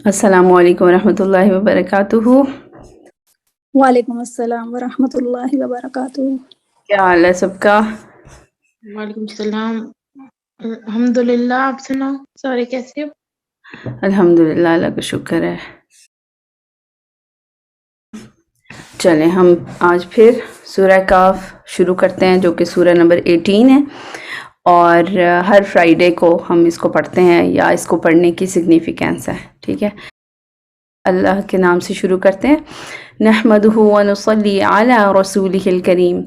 السلام علیکم ورحمۃ اللہ وبرکاتہ. وعلیکم السلام ورحمۃ اللہ وبرکاتہ. کیا حال ہے سب کا؟ وعلیکم السلام. الحمدللہ. آپ سناؤ سارے کیسے ہو؟ الحمدللہ، اللہ کا شکر ہے. چلیں ہم آج پھر سورہ کاف شروع کرتے ہیں، جو کہ سورہ نمبر 18 ہے، اور ہر فرائیڈے کو ہم اس کو پڑھتے ہیں، یا اس کو پڑھنے کی سگنیفیکینس ہے. ٹھیک ہے، اللہ کے نام سے شروع کرتے ہیں. نحمده ونصلي على رسوله الكريم،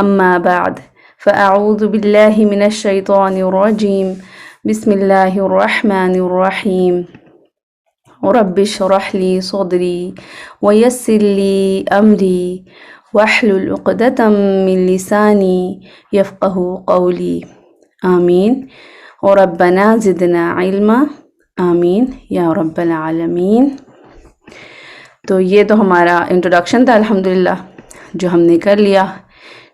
اما بعد فاعوذ بالله من الشيطان الرجيم. بسم الله الرحمن الرحيم. رب اشرح لي صدري ويسر لي امري واحلل عقدة من لساني يفقهوا قولي. آمین. ربنا زدنا علما. آمین یا رب العالمین. تو یہ تو ہمارا انٹروڈکشن تھا الحمدللہ، جو ہم نے کر لیا.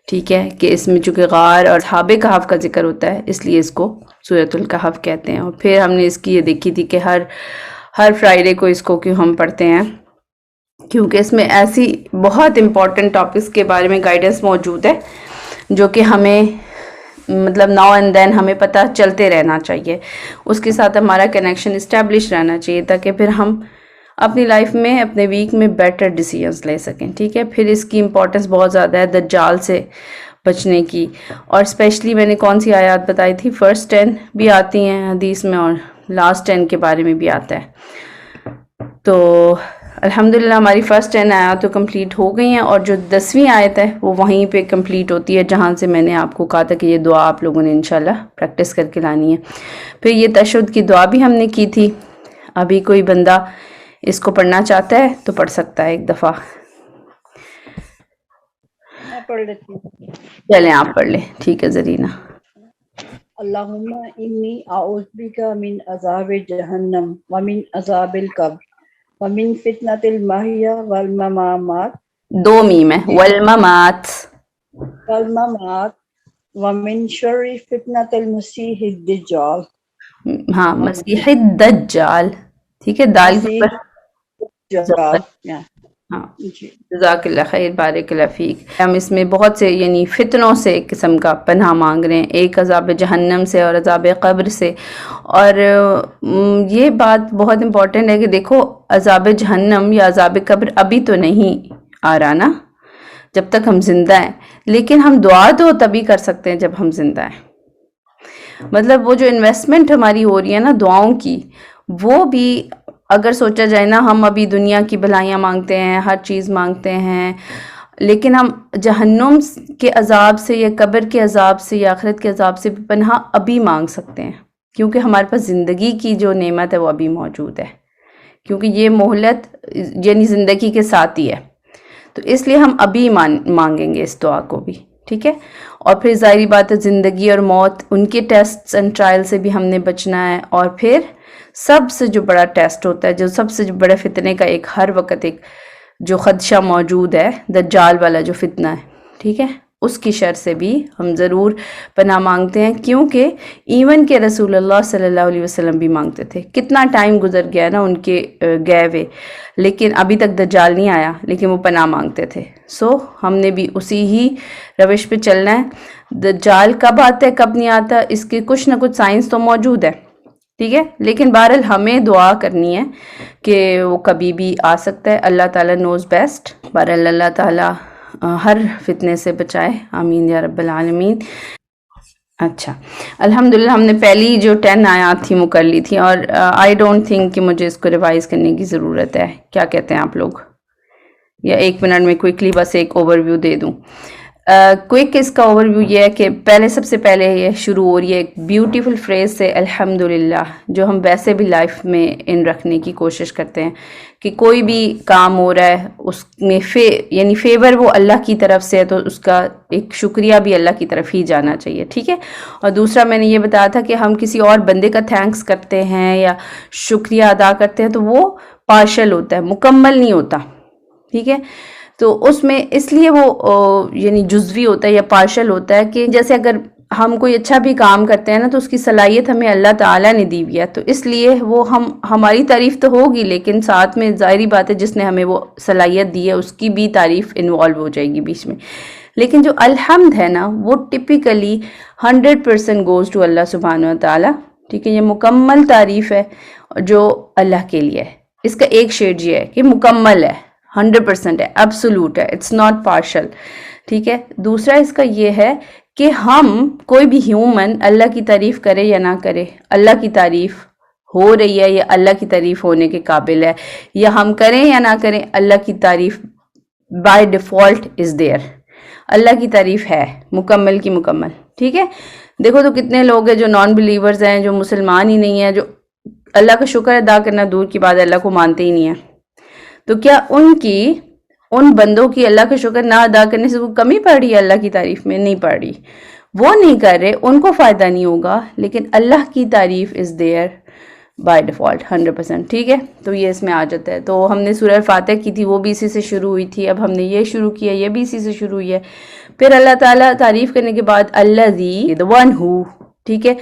ٹھیک ہے، کہ اس میں چونکہ غار اور اصحاب کہف کا ذکر ہوتا ہے، اس لیے اس کو سورۃ الکہف کہتے ہیں. اور پھر ہم نے اس کی یہ دیکھی تھی کہ ہر فرائیڈے کو اس کو کیوں ہم پڑھتے ہیں، کیونکہ اس میں ایسی بہت امپورٹنٹ ٹاپکس کے بارے میں گائیڈنس موجود ہے جو کہ ہمیں مطلب ناؤ اینڈ دین ہمیں پتہ چلتے رہنا چاہیے، اس کے ساتھ ہمارا کنیکشن اسٹیبلش رہنا چاہیے، تاکہ پھر ہم اپنی لائف میں اپنے ویک میں بیٹر ڈیسیژنس لے سکیں. ٹھیک ہے، پھر اس کی امپورٹنس بہت زیادہ ہے دجال سے بچنے کی. اور اسپیشلی میں نے کون سی آیات بتائی تھی، فرسٹ 10 بھی آتی ہیں حدیث میں، اور لاسٹ 10 کے بارے میں بھی آتا ہے. تو الحمدللہ ہماری فرسٹ 10 آیات تو کمپلیٹ ہو گئی ہیں، اور جو 10ویں آیت ہے وہ وہیں پہ کمپلیٹ ہوتی ہے جہاں سے میں نے آپ کو کہا تھا کہ یہ دعا آپ لوگوں نے انشاءاللہ پریکٹس کر کے لانی ہے. پھر یہ تشہد کی دعا بھی ہم نے کی تھی. ابھی کوئی بندہ اس کو پڑھنا چاہتا ہے تو پڑھ سکتا ہے ایک دفعہ. میں پڑھ لیتی ہوں. چلیں آپ پڑھ لیں. ٹھیک ہے زرینہ. اللہم انی اعوذ بک من عذاب جہنم ومن عذاب القبر ومن فتنۃ المحیا والممات دو میم ہے، والممات. ومن شر فتنۃ المسیح الدجال. ہاں، مسیح الدجال. ٹھیک ہے، دال کے مسیح اوپر الدجال. ہاں. جی جزاک اللہ خیر، بارک اللہ فیک. ہم اس میں بہت سے یعنی فتنوں سے ایک قسم کا پناہ مانگ رہے ہیں، ایک عذاب جہنم سے اور عذاب قبر سے. اور یہ بات بہت امپورٹنٹ ہے کہ دیکھو، عذاب جہنم یا عذاب قبر ابھی تو نہیں آ رہا نا، جب تک ہم زندہ ہیں، لیکن ہم دعا تو تبھی کر سکتے ہیں جب ہم زندہ ہیں. مطلب وہ جو انویسٹمنٹ ہماری ہو رہی ہے نا دعاؤں کی، وہ بھی اگر سوچا جائے نا، ہم ابھی دنیا کی بھلائیاں مانگتے ہیں، ہر چیز مانگتے ہیں، لیکن ہم جہنم کے عذاب سے یا قبر کے عذاب سے یا آخرت کے عذاب سے بھی پناہ ابھی مانگ سکتے ہیں، کیونکہ ہمارے پاس زندگی کی جو نعمت ہے وہ ابھی موجود ہے، کیونکہ یہ مہلت یعنی زندگی کے ساتھ ہی ہے. تو اس لیے ہم ابھی مانگیں گے اس دعا کو بھی. ٹھیک ہے، اور پھر ظاہری بات ہے زندگی اور موت، ان کے ٹیسٹس اینڈ ٹرائل سے بھی ہم نے بچنا ہے. اور پھر سب سے جو بڑا ٹیسٹ ہوتا ہے، جو سب سے جو بڑے فتنے کا ایک ہر وقت ایک جو خدشہ موجود ہے، دجال والا جو فتنہ ہے، ٹھیک ہے، اس کی شر سے بھی ہم ضرور پناہ مانگتے ہیں، کیونکہ ایون کہ رسول اللہ صلی اللہ علیہ وسلم بھی مانگتے تھے. کتنا ٹائم گزر گیا نا ان کے گئے ہوئے، لیکن ابھی تک دجال نہیں آیا، لیکن وہ پناہ مانگتے تھے. ہم نے بھی اسی ہی روش پہ چلنا ہے. دجال کب آتا ہے کب نہیں آتا، اس کے کچھ نہ کچھ سائنس تو موجود ہے، ٹھیک ہے، لیکن بہرحال ہمیں دعا کرنی ہے کہ وہ کبھی بھی آ سکتا ہے. اللہ تعالیٰ نوز بیسٹ. بہرحال اللہ تعالیٰ ہر فتنے سے بچائے، آمین یا رب العالمین. اچھا، الحمدللہ ہم نے پہلی جو 10 آیات تھی وہ کر لی تھی، اور آئی ڈونٹ تھنک کہ مجھے اس کو ریوائز کرنے کی ضرورت ہے. کیا کہتے ہیں آپ لوگ؟ یا 1 منٹ میں کوئکلی بس ایک اوور ویو دے دوں. کوئک اس کا اوور ویو یہ ہے کہ سب سے پہلے یہ شروع ہو رہی ہے ایک بیوٹیفل فریز سے، الحمدللہ، جو ہم ویسے بھی لائف میں ان رکھنے کی کوشش کرتے ہیں کہ کوئی بھی کام ہو رہا ہے اس میں یعنی فیور وہ اللہ کی طرف سے ہے، تو اس کا ایک شکریہ بھی اللہ کی طرف ہی جانا چاہیے. ٹھیک ہے، اور دوسرا میں نے یہ بتایا تھا کہ ہم کسی اور بندے کا تھینکس کرتے ہیں یا شکریہ ادا کرتے ہیں تو وہ پارشل ہوتا ہے، مکمل نہیں ہوتا. ٹھیک ہے، تو اس میں اس لیے وہ یعنی جزوی ہوتا ہے یا پارشل ہوتا ہے کہ جیسے اگر ہم کوئی اچھا بھی کام کرتے ہیں نا تو اس کی صلاحیت ہمیں اللہ تعالیٰ نے دی ہوئی ہے، تو اس لیے وہ ہماری تعریف تو ہوگی، لیکن ساتھ میں ظاہری بات ہے جس نے ہمیں وہ صلاحیت دی ہے اس کی بھی تعریف انوالو ہو جائے گی بیچ میں. لیکن جو الحمد ہے نا وہ ٹپیکلی 100% گوز ٹو اللہ سبحانہ و تعالیٰ. ٹھیک ہے، یہ مکمل تعریف ہے جو اللہ کے لیے ہے. اس کا ایک شیڈ یہ ہے کہ مکمل ہے، 100% ہے، ایبسولوٹ ہے، اٹس ناٹ پارشل. ٹھیک ہے. دوسرا اس کا یہ ہے کہ ہم کوئی بھی ہیومن اللہ کی تعریف کرے یا نہ کرے، اللہ کی تعریف ہو رہی ہے یا اللہ کی تعریف ہونے کے قابل ہے، یا ہم کریں یا نہ کریں، اللہ کی تعریف بائی ڈیفالٹ از دیئر. اللہ کی تعریف ہے مکمل کی مکمل. ٹھیک ہے. دیکھو تو کتنے لوگ ہیں جو نان بلیورز ہیں، جو مسلمان ہی نہیں ہیں، جو اللہ کا شکر ادا کرنا دور کی بات ہے، اللہ کو مانتے ہی نہیں ہیں. تو کیا ان بندوں کی اللہ کا شکر نہ ادا کرنے سے کوئی کمی پڑ رہی ہے اللہ کی تعریف میں؟ نہیں پڑ رہی. وہ نہیں کر رہے، ان کو فائدہ نہیں ہوگا، لیکن اللہ کی تعریف از دیئر بائی ڈیفالٹ 100%. ٹھیک ہے. تو یہ اس میں آ جاتا ہے. تو ہم نے سورہ فاتح کی تھی، وہ بھی اسی سے شروع ہوئی تھی. اب ہم نے یہ شروع کیا، یہ بھی اسی سے شروع ہوئی ہے. پھر اللہ تعالیٰ تعریف کرنے کے بعد الذی، the one who. ٹھیک ہے.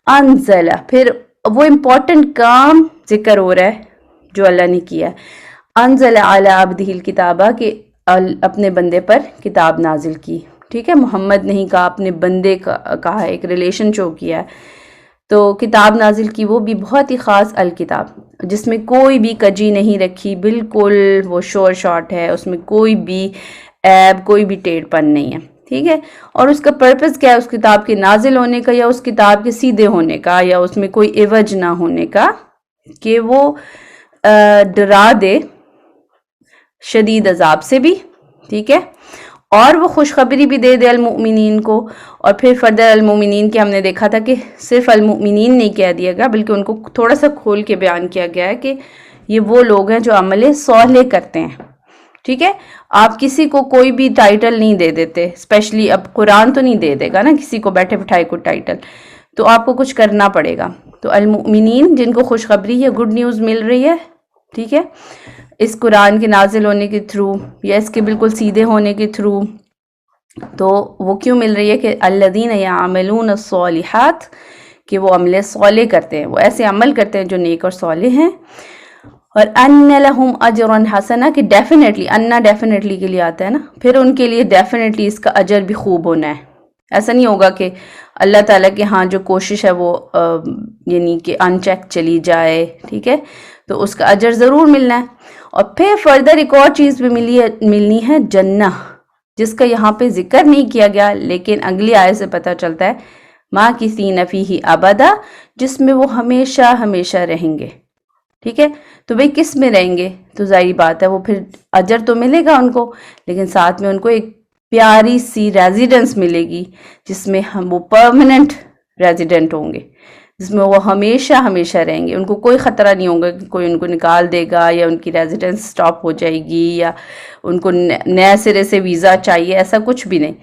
انزل، پھر وہ امپورٹنٹ کام ذکر ہو رہا ہے جو اللہ نے کیا. انزل علی عبدہ الکتابہ، کہ اپنے بندے پر کتاب نازل کی. ٹھیک ہے. محمد نہیں کہا، اپنے بندے کا کہا ہے، ایک ریلیشن شو کیا ہے. تو کتاب نازل کی، وہ بھی بہت ہی خاص الکتاب، جس میں کوئی بھی کجی نہیں رکھی، بالکل وہ شور شارٹ ہے، اس میں کوئی بھی عیب، کوئی بھی ٹیڑھ پن نہیں ہے. ٹھیک ہے. اور اس کا پرپس کیا ہے اس کتاب کے نازل ہونے کا، یا اس کتاب کے سیدھے ہونے کا، یا اس میں کوئی عوج نہ ہونے کا، کہ وہ ڈرا دے شدید عذاب سے بھی. ٹھیک ہے. اور وہ خوشخبری بھی دے دے المؤمنین کو. اور پھر فردر المؤمنین کے ہم نے دیکھا تھا کہ صرف المؤمنین نہیں کہہ دیا گیا، بلکہ ان کو تھوڑا سا کھول کے بیان کیا گیا ہے کہ یہ وہ لوگ ہیں جو عمل صالح کرتے ہیں. ٹھیک ہے. آپ کسی کو کوئی بھی ٹائٹل نہیں دے دیتے، اسپیشلی اب قرآن تو نہیں دے دے گا نا کسی کو بیٹھے بٹھائے کو ٹائٹل، تو آپ کو کچھ کرنا پڑے گا. تو المؤمنین جن کو خوشخبری یا گڈ نیوز مل رہی ہے، ٹھیک ہے، اس قرآن کے نازل ہونے کے تھرو یا اس کے بالکل سیدھے ہونے کے تھرو، تو وہ کیوں مل رہی ہے کہ الذین یعملون الصالحات، کہ وہ عمل صالح کرتے ہیں، وہ ایسے عمل کرتے ہیں جو نیک اور صالح ہیں. اور ان لہم اجرا حسنا، کہ ڈیفینیٹلی، انا ڈیفینیٹلی کے لیے آتا ہے نا، پھر ان کے لیے ڈیفینیٹلی اس کا اجر بھی خوب ہونا ہے. ایسا نہیں ہوگا کہ اللہ تعالیٰ کے ہاں جو کوشش ہے وہ یعنی کہ ان چیک چلی جائے. ٹھیک ہے. تو اس کا اجر ضرور ملنا ہے. اور پھر فردر ایک اور چیز بھی ملنی ہے، جنہ، جس کا یہاں پہ ذکر نہیں کیا گیا، لیکن اگلی آیت سے پتہ چلتا ہے ماکثین فیہ ابدا، جس میں وہ ہمیشہ ہمیشہ رہیں گے. ٹھیک ہے. تو بھئی کس میں رہیں گے؟ تو ظاہری بات ہے وہ پھر اجر تو ملے گا ان کو، لیکن ساتھ میں ان کو ایک پیاری سی ریزیڈنس ملے گی، جس میں وہ پرماننٹ ریزیڈنٹ ہوں گے، جس میں وہ ہمیشہ ہمیشہ رہیں گے. ان کو کوئی خطرہ نہیں ہوگا کہ کوئی ان کو نکال دے گا، یا ان کی ریزیڈنس سٹاپ ہو جائے گی، یا ان کو نئے سرے سے ویزا چاہیے، ایسا کچھ بھی نہیں.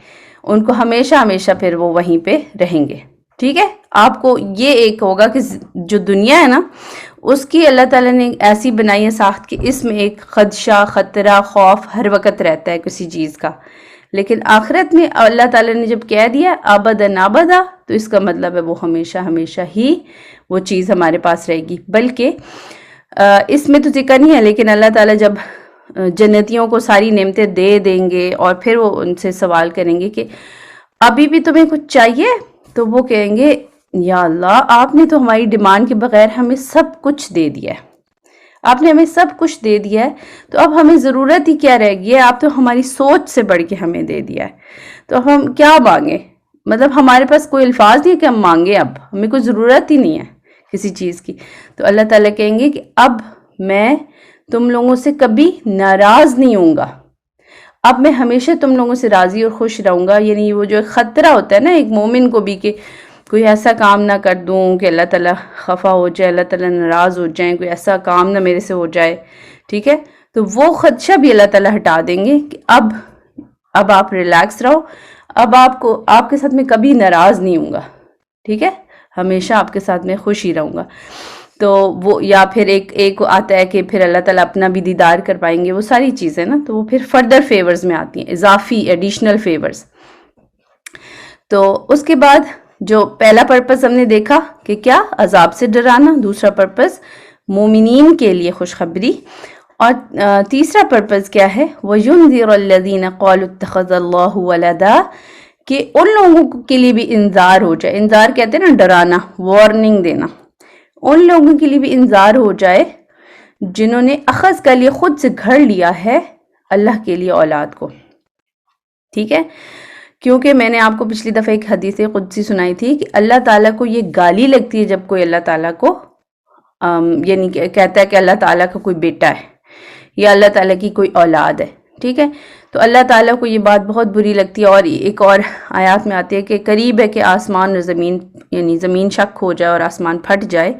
ان کو ہمیشہ ہمیشہ پھر وہ وہیں پہ رہیں گے. ٹھیک ہے. آپ کو یہ ایک ہوگا کہ جو دنیا ہے نا، اس کی اللہ تعالیٰ نے ایسی بنائی ہے ساخت کہ اس میں ایک خدشہ، خطرہ، خوف ہر وقت رہتا ہے کسی چیز کا. لیکن آخرت میں اللہ تعالیٰ نے جب کہہ دیا ابداً ابدا، تو اس کا مطلب ہے وہ ہمیشہ ہمیشہ ہی وہ چیز ہمارے پاس رہے گی. بلکہ اس میں تو ذکر نہیں ہے، لیکن اللہ تعالیٰ جب جنتیوں کو ساری نعمتیں دے دیں گے اور پھر وہ ان سے سوال کریں گے کہ ابھی بھی تمہیں کچھ چاہیے، تو وہ کہیں گے یا اللہ، آپ نے تو ہماری ڈیمانڈ کے بغیر ہمیں سب کچھ دے دیا ہے، آپ نے ہمیں سب کچھ دے دیا ہے، تو اب ہمیں ضرورت ہی کیا رہ گئی ہے؟ آپ تو ہماری سوچ سے بڑھ کے ہمیں دے دیا ہے، تو اب ہم کیا مانگیں؟ مطلب ہمارے پاس کوئی الفاظ نہیں ہے کہ ہم مانگیں، اب ہمیں کوئی ضرورت ہی نہیں ہے کسی چیز کی. تو اللہ تعالیٰ کہیں گے کہ اب میں تم لوگوں سے کبھی ناراض نہیں ہوں گا، اب میں ہمیشہ تم لوگوں سے راضی اور خوش رہوں گا. یعنی وہ جو ایک خطرہ ہوتا ہے نا ایک مومن کو بھی، کہ کوئی ایسا کام نہ کر دوں کہ اللہ تعالیٰ خفا ہو جائے، اللہ تعالیٰ ناراض ہو جائیں، کوئی ایسا کام نہ میرے سے ہو جائے. ٹھیک ہے. تو وہ خدشہ بھی اللہ تعالیٰ ہٹا دیں گے کہ اب آپ ریلیکس رہو، اب آپ کے ساتھ میں کبھی ناراض نہیں ہوں گا. ٹھیک ہے. ہمیشہ آپ کے ساتھ میں خوش ہی رہوں گا. تو وہ یا پھر ایک آتا ہے کہ پھر اللہ تعالیٰ اپنا بھی دیدار کر پائیں گے. وہ ساری چیزیں نا، تو وہ پھر فردر فیورز میں آتی ہیں، اضافی ایڈیشنل فیورز. تو اس کے بعد جو پہلا پرپس ہم نے دیکھا کہ کیا عذاب سے ڈرانا، دوسرا پرپس مومنین کے لیے خوشخبری، اور تیسرا پرپس کیا ہے، وَيُنذِرَ الَّذِينَ قَالُوا اتَّخَذَ اللَّهُ وَلَدًا، کہ ان لوگوں کے لیے بھی انذار ہو جائے، انذار کہتے ہیں نا ڈرانا، وارننگ دینا، ان لوگوں کے لیے بھی انذار ہو جائے جنہوں نے اخذ کر لیے، خود سے گھڑ لیا ہے اللہ کے لیے اولاد کو. ٹھیک ہے، کیونکہ میں نے آپ کو پچھلی دفعہ ایک حدیث قدسی سنائی تھی کہ اللہ تعالیٰ کو یہ گالی لگتی ہے جب کوئی اللہ تعالیٰ کو یعنی کہتا ہے کہ اللہ تعالیٰ کا کوئی بیٹا ہے یا اللہ تعالیٰ کی کوئی اولاد ہے. ٹھیک ہے، تو اللہ تعالیٰ کو یہ بات بہت بری لگتی ہے، اور ایک اور آیات میں آتی ہے کہ قریب ہے کہ آسمان اور زمین، یعنی زمین شک ہو جائے اور آسمان پھٹ جائے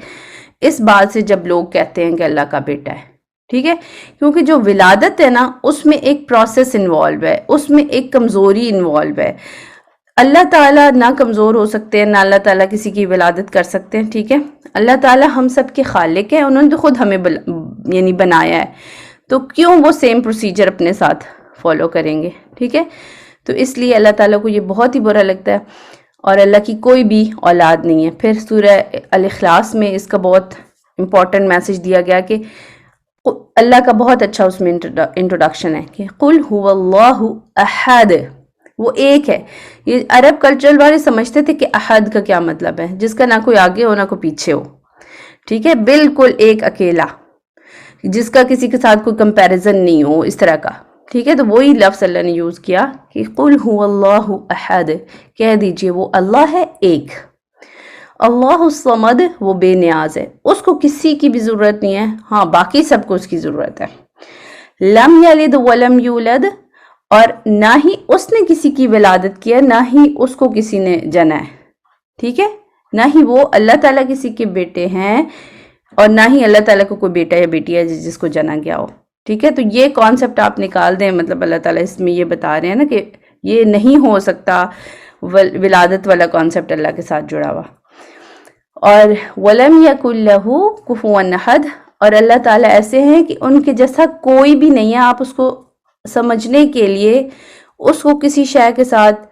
اس بات سے جب لوگ کہتے ہیں کہ اللہ کا بیٹا ہے. ٹھیک ہے، کیونکہ جو ولادت ہے نا اس میں ایک پروسیس انوالو ہے، اس میں ایک کمزوری انوالو ہے. اللہ تعالیٰ نہ کمزور ہو سکتے ہیں، نہ اللہ تعالیٰ کسی کی ولادت کر سکتے ہیں. ٹھیک ہے، اللہ تعالیٰ ہم سب کے خالق ہیں، انہوں نے تو خود ہمیں یعنی بنایا ہے، تو کیوں وہ سیم پروسیجر اپنے ساتھ فالو کریں گے. ٹھیک ہے، تو اس لیے اللہ تعالیٰ کو یہ بہت ہی برا لگتا ہے، اور اللہ کی کوئی بھی اولاد نہیں ہے. پھر سورہ الاخلاص میں اس کا بہت امپورٹنٹ میسج دیا گیا کہ اللہ کا بہت اچھا اس میں انٹروڈکشن ہے کہ قُلْ هُوَ اللَّهُ أَحَدٌ، وہ ایک ہے. یہ عرب کلچر والے سمجھتے تھے کہ احد کا کیا مطلب ہے، جس کا نہ کوئی آگے ہو نہ کوئی پیچھے ہو. ٹھیک ہے، بالکل ایک اکیلا، جس کا کسی کے ساتھ کوئی کمپیریزن نہیں ہو، اس طرح کا. ٹھیک ہے، تو وہی لفظ اللہ نے یوز کیا کہ قُلْ هُوَ اللَّهُ أَحَدٌ، کہہ دیجئے وہ اللہ ہے ایک. اللہ الصمد، وہ بے نیاز ہے، اس کو کسی کی بھی ضرورت نہیں ہے، ہاں باقی سب کو اس کی ضرورت ہے. لم یلد ولم یولد، اور نہ ہی اس نے کسی کی ولادت کی ہے، نہ ہی اس کو کسی نے جنا ہے. ٹھیک ہے، نہ ہی وہ اللہ تعالیٰ کسی کے بیٹے ہیں، اور نہ ہی اللہ تعالیٰ کو کوئی بیٹا یا بیٹی ہے جس کو جنا گیا ہو. ٹھیک ہے، تو یہ کانسیپٹ آپ نکال دیں، مطلب اللہ تعالیٰ اس میں یہ بتا رہے ہیں نا کہ یہ نہیں ہو سکتا ولادت والا کانسیپٹ اللہ کے ساتھ جڑا ہوا. اور وَلَمْ يَكُنْ لَهُ كُفُوًا أَحَدٌ، اور اللہ تعالیٰ ایسے ہیں کہ ان کے جیسا کوئی بھی نہیں ہے. آپ اس کو سمجھنے کے لیے اس کو کسی شے کے ساتھ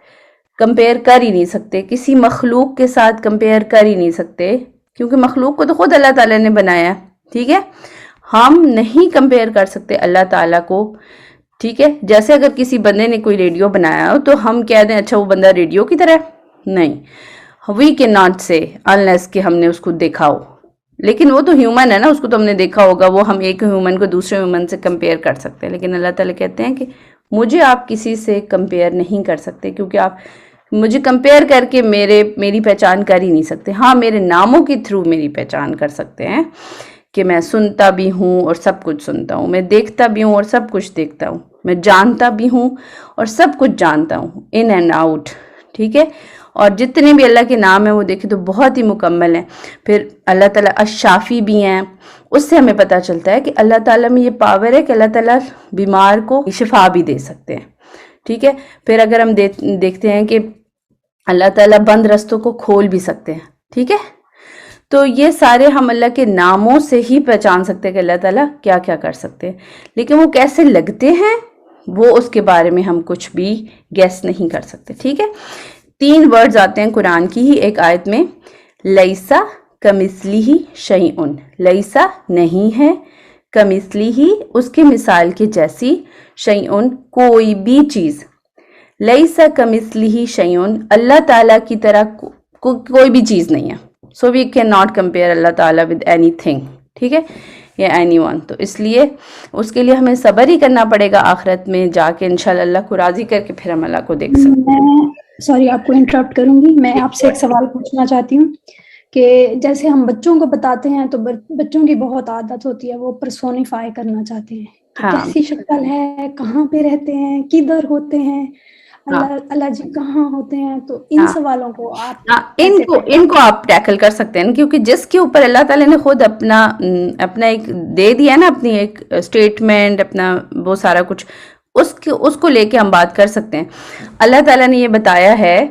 کمپیئر کر ہی نہیں سکتے، کسی مخلوق کے ساتھ کمپیئر کر ہی نہیں سکتے، کیونکہ مخلوق کو تو خود اللہ تعالیٰ نے بنایا ہے. ٹھیک ہے، ہم نہیں کمپیئر کر سکتے اللہ تعالیٰ کو. ٹھیک ہے، جیسے اگر کسی بندے نے کوئی ریڈیو بنایا ہو تو ہم کہہ دیں اچھا وہ بندہ ریڈیو کی طرح ہے، نہیں، وی کین ناٹ سے انلیس کہ ہم نے اس کو دیکھا ہو. لیکن وہ تو ہیومن ہے نا، اس کو تو ہم نے دیکھا ہوگا، وہ ہم ایک ہیومن کو دوسرے ہیومن سے کمپیئر کر سکتے ہیں. لیکن اللہ تعالیٰ کہتے ہیں کہ مجھے آپ کسی سے کمپیئر نہیں کر سکتے، کیونکہ آپ مجھے کمپیئر کر کے میری پہچان کر ہی نہیں سکتے. ہاں میرے ناموں کے تھرو میری پہچان کر سکتے ہیں کہ میں سنتا بھی ہوں اور سب کچھ سنتا ہوں، میں دیکھتا بھی ہوں اور سب کچھ دیکھتا ہوں، میں جانتا بھی ہوں اور سب کچھ جانتا ہوں، ان اینڈ آؤٹ. ٹھیک ہے، اور جتنے بھی اللہ کے نام ہیں وہ دیکھیں تو بہت ہی مکمل ہیں. پھر اللہ تعالیٰ الشافی بھی ہیں، اس سے ہمیں پتہ چلتا ہے کہ اللہ تعالیٰ میں یہ پاور ہے کہ اللہ تعالیٰ بیمار کو شفا بھی دے سکتے ہیں. ٹھیک ہے، پھر اگر ہم دیکھتے ہیں کہ اللہ تعالیٰ بند رستوں کو کھول بھی سکتے ہیں. ٹھیک ہے، تو یہ سارے ہم اللہ کے ناموں سے ہی پہچان سکتے ہیں کہ اللہ تعالیٰ کیا کیا کر سکتے ہیں. لیکن وہ کیسے لگتے ہیں وہ اس کے بارے میں ہم کچھ بھی گیس نہیں کر سکتے. ٹھیک ہے، 3 ورڈز آتے ہیں قرآن کی ہی ایک آیت میں، لیسا کمثلہ شیئن، لیسا نہیں ہے، کمثلہ اس کے مثال کے جیسی، شیئن کوئی بھی چیز. لیسا کمثلہ شیئن، اللہ تعالیٰ کی طرح کوئی بھی چیز نہیں ہے. سو وی کین ناٹ کمپیئر اللہ تعالیٰ ود اینی تھنگ. ٹھیک ہے، یا اینی ون. تو اس لیے اس کے لیے ہمیں صبر ہی کرنا پڑے گا، آخرت میں جا کے انشاءاللہ اللہ کو راضی کر کے پھر ہم اللہ کو دیکھ سکتے ہیں. میں سوری آپ کو انٹرپٹ کروں گی، میں آپ سے ایک سوال پوچھنا چاہتی ہوں کہ جیسے ہم بچوں کو بتاتے ہیں تو بچوں کی بہت عادت ہوتی ہے، وہ پرسونیفائی کرنا چاہتے ہیں کہ ہاں کیسی شکل ہے، کہاں پہ رہتے ہیں، کدھر ہوتے ہیں، اللہ جی کہاں ہوتے ہیں. تو ان سوالوں کو آپ ان کو آپ ٹیکل کر سکتے ہیں، کیونکہ جس کے اوپر اللہ تعالیٰ نے خود اپنا ایک دے دیا نا، اپنی ایک اسٹیٹمنٹ، اپنا وہ سارا کچھ، اس کو لے کے ہم بات کر سکتے ہیں. اللہ تعالیٰ نے یہ بتایا ہے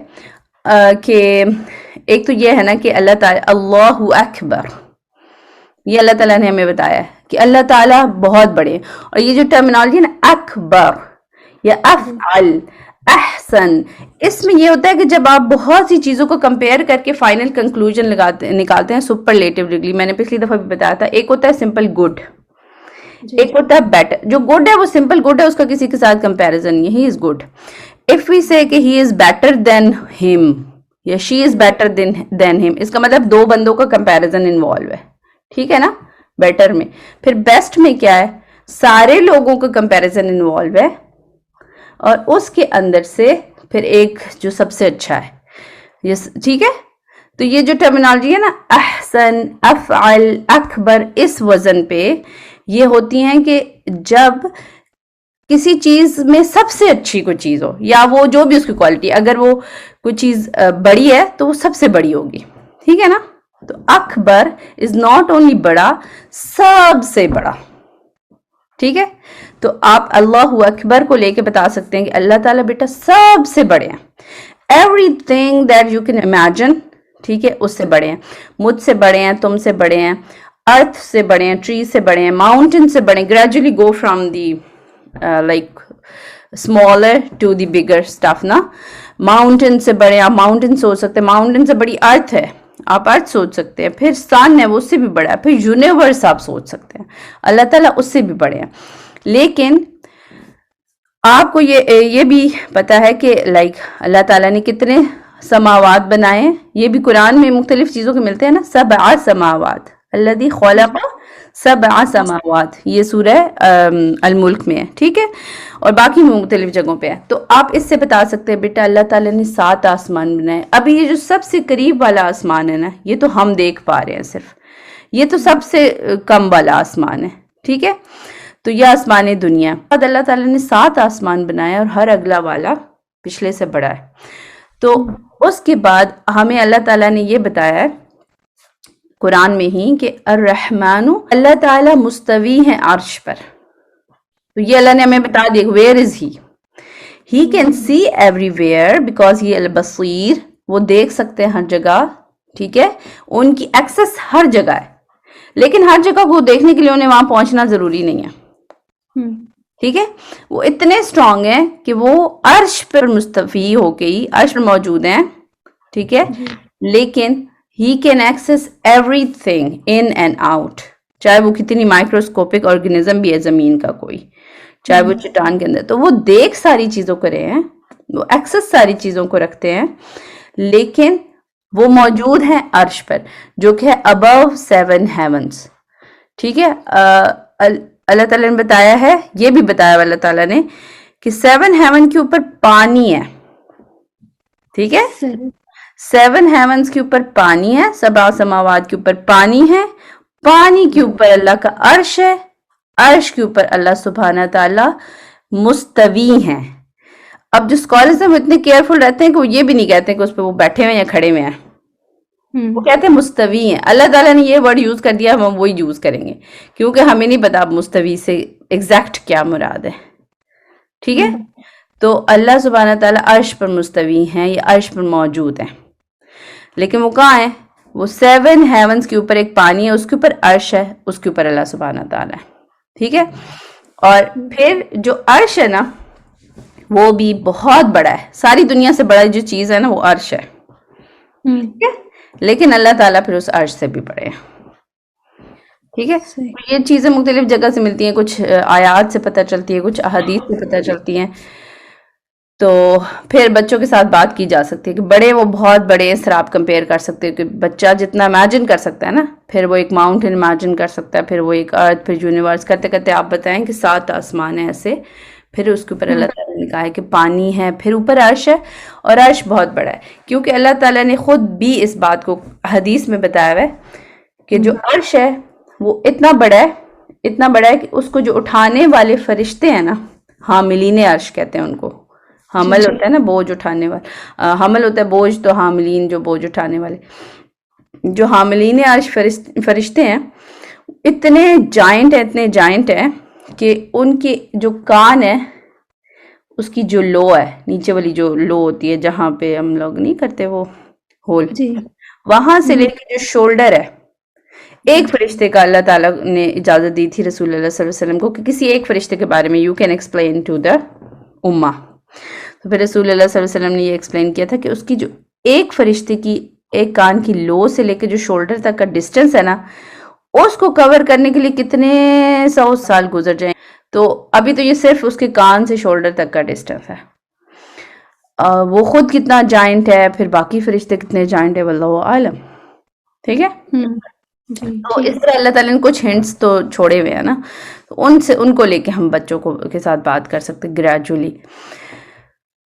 کہ ایک تو یہ ہے نا کہ اللہ تعالیٰ اللہ اکبر، یہ اللہ تعالیٰ نے ہمیں بتایا ہے کہ اللہ تعالیٰ بہت بڑے. اور یہ جو ٹرمینالوجی ہے نا اکبر یا افعل، احسن. اس میں یہ ہوتا ہے کہ جب آپ بہت سی چیزوں کو کمپیئر کر کے فائنل کنکلوژن نکالتے ہیں سپرلیٹو ڈگری. میں نے پچھلی دفعہ بھی بتایا تھا, ایک ہوتا ہے سمپل گڈ, ایک ہوتا ہے بیٹر. جو گڈ ہے وہ سمپل گڈ ہے, اس کا کسی کے ساتھ کمپیریزن نہیں ہے, ہی از گڈ. اف وی سے کہ ہی از بیٹر دین ہم یا شی از بیٹر دین ہم, اس کا مطلب دو بندوں کا کمپیریزن انوالو ہے, ٹھیک ہے نا, بیٹر میں. پھر بیسٹ میں کیا ہے, سارے لوگوں کا کمپیریزن انوالو ہے, اور اس کے اندر سے پھر ایک جو سب سے اچھا ہے, یس ٹھیک ہے. تو یہ جو ٹرمینالوجی ہے نا, احسن, افعل, اکبر, اس وزن پہ یہ ہوتی ہیں کہ جب کسی چیز میں سب سے اچھی کوئی چیز ہو, یا وہ جو بھی اس کی کوالٹی, اگر وہ کوئی چیز بڑی ہے تو وہ سب سے بڑی ہوگی, ٹھیک ہے نا. تو اکبر از ناٹ اونلی بڑا, سب سے بڑا, ٹھیک ہے. تو آپ اللہ اکبر کو لے کے بتا سکتے ہیں کہ اللہ تعالیٰ بیٹا سب سے بڑے ہیں. Every thing that you can imagine, ٹھیک ہے, اس سے بڑے ہیں. مجھ سے بڑے ہیں, تم سے بڑے ہیں, ارتھ سے بڑے ہیں, ٹری سے بڑے ہیں, ماؤنٹین سے بڑے ہیں. Gradually go from the like smaller to the bigger stuff نا. ماؤنٹین سے بڑے, آپ ماؤنٹین سوچ سکتے ہیں, ماؤنٹین سے بڑی ارتھ ہے, آپ ارتھ سوچ سکتے ہیں. پھر سن ہے, وہ اس سے بھی بڑا ہے. پھر یونیورس آپ سوچ سکتے ہیں, اللہ تعالیٰ اس سے بھی بڑے ہیں. لیکن آپ کو یہ بھی پتا ہے کہ لائک اللہ تعالیٰ نے کتنے سماوات بنائے ہیں, یہ بھی قرآن میں مختلف چیزوں کے ملتے ہیں نا. سبع سماوات, الذی خلق سبع سماوات, یہ سورہ الملک میں ہے, ٹھیک ہے, اور باقی مختلف جگہوں پہ ہے. تو آپ اس سے بتا سکتے ہیں بیٹا اللہ تعالیٰ نے 7 آسمان بنائے. ابھی یہ جو سب سے قریب والا آسمان ہے نا, یہ تو ہم دیکھ پا رہے ہیں صرف, یہ تو سب سے کم والا آسمان ہے, ٹھیک ہے. تو یہ آسمان دنیا. بعد اللہ تعالیٰ نے 7 آسمان بنائے, اور ہر اگلا والا پچھلے سے بڑا ہے. تو اس کے بعد ہمیں اللہ تعالیٰ نے یہ بتایا ہے قرآن میں ہی کہ الرحمن, اللہ تعالیٰ مستوی ہیں عرش پر. تو یہ اللہ نے ہمیں بتا دیا, where is he, he can see everywhere because he البصیر, وہ دیکھ سکتے ہیں ہر جگہ, ٹھیک ہے, ان کی ایکسس ہر جگہ ہے. لیکن ہر جگہ کو دیکھنے کے لیے انہیں وہاں پہنچنا ضروری نہیں ہے, ٹھیک ہے. وہ اتنے اسٹرانگ ہیں کہ وہ عرش پر مستوی ہو کے ہی عرش پر موجود ہیں, ٹھیک ہے. لیکن he can access everything in and out, چاہے وہ کتنی مائکروسکوپک آرگنزم بھی ہے زمین کا کوئی, چاہے وہ چٹان کے اندر, تو وہ دیکھ ساری چیزوں کو رہے ہیں, وہ ایکسس ساری چیزوں کو رکھتے ہیں. لیکن وہ موجود ہیں عرش پر, جو کہ ہے above 7 heavens, ٹھیک ہے. اللہ تعالیٰ نے بتایا ہے, یہ بھی بتایا اللہ تعالیٰ نے کہ 7 heaven کے اوپر پانی ہے, ٹھیک ہے. 7 heavens کے اوپر پانی ہے, 7 سماوات کے اوپر پانی ہے, پانی کے اوپر اللہ کا عرش ہے, عرش کے اوپر اللہ سبحانہ تعالیٰ مستوی ہیں. اب جو اسکالرز ہیں وہ اتنے کیئرفل رہتے ہیں کہ وہ یہ بھی نہیں کہتے کہ اس پہ وہ بیٹھے ہوئے یا کھڑے ہوئے ہیں, وہ کہتے ہیں مستوی ہیں. اللہ تعالیٰ نے یہ ورڈ یوز کر دیا, ہم وہی یوز کریں گے, کیونکہ ہمیں نہیں پتا مستوی سے ایگزیکٹ کیا مراد ہے, ٹھیک ہے. تو اللہ سبحانہ تعالیٰ عرش پر مستوی ہیں, یا عرش پر موجود ہیں. لیکن وہ کہاں ہے, وہ 7 heavens کے اوپر ایک پانی ہے, اس کے اوپر عرش ہے, اس کے اوپر اللہ سبحانہ تعالیٰ ہے, ٹھیک ہے. اور پھر جو عرش ہے نا وہ بھی بہت بڑا ہے, ساری دنیا سے بڑا جو چیز ہے نا وہ عرش ہے, ٹھیک ہے. لیکن اللہ تعالیٰ پھر اس عرش سے بھی بڑے ہیں, ٹھیک ہے. یہ چیزیں مختلف جگہ سے ملتی ہیں, کچھ آیات سے پتہ چلتی ہے, کچھ احادیث سے پتہ چلتی ہیں. تو پھر بچوں کے ساتھ بات کی جا سکتی ہے کہ بڑے وہ بہت بڑے, اس طرح آپ کمپیئر کر سکتے ہیں کہ بچہ جتنا امیجن کر سکتا ہے نا, پھر وہ ایک ماؤنٹین امیجن کر سکتا ہے, پھر وہ ایک ارتھ, پھر یونیورس, کرتے کرتے آپ بتائیں کہ 7 آسمان ہیں ایسے, پھر اس کے اوپر اللہ تعالیٰ نے کہا ہے کہ پانی ہے, پھر اوپر عرش ہے, اور عرش بہت بڑا ہے. کیونکہ اللہ تعالیٰ نے خود بھی اس بات کو حدیث میں بتایا ہوا ہے کہ جو عرش ہے وہ اتنا بڑا ہے, اتنا بڑا ہے کہ اس کو جو اٹھانے والے فرشتے ہیں نا, حاملین عرش کہتے ہیں ان کو. حمل ہوتا ہے نا بوجھ اٹھانے والا, حمل ہوتا ہے بوجھ, تو حاملین جو بوجھ اٹھانے والے, جو حاملین عرش فرشتے ہیں اتنے جائنٹ ہیں, اتنے جائنٹ ہیں کہ ان کے جو کان ہے اس کی جو لو ہے, نیچے والی جو لو ہوتی ہے جہاں پہ ہم لوگ نہیں کرتے وہ ہول, وہاں سے لے کے جو شولڈر ہے, ایک فرشتے کا اللہ تعالیٰ نے اجازت دی تھی رسول اللہ صلی اللہ علیہ وسلم کو کہ کسی ایک فرشتے کے بارے میں you can explain to the امہ. تو پھر رسول اللہ صلی اللہ علیہ وسلم نے یہ ایکسپلین کیا تھا کہ اس کی جو ایک فرشتے کی ایک کان کی لو سے لے کے جو شولڈر تک کا ڈسٹنس ہے نا، اس کو کور کرنے کے لیے کتنے 100 سال گزر جائیں. تو ابھی تو یہ صرف اس کے کان سے شولڈر تک کا ڈسٹنس ہے. وہ خود کتنا جائنٹ ہے، پھر باقی فرشتے کتنے جائنٹ ہے، واللہ عالم. ٹھیک ہے. تو اس طرح اللہ تعالیٰ نے کچھ ہنٹس تو چھوڑے ہوئے ہیں نا، ان کو لے کے ہم بچوں کے ساتھ بات کر سکتے گریجولی.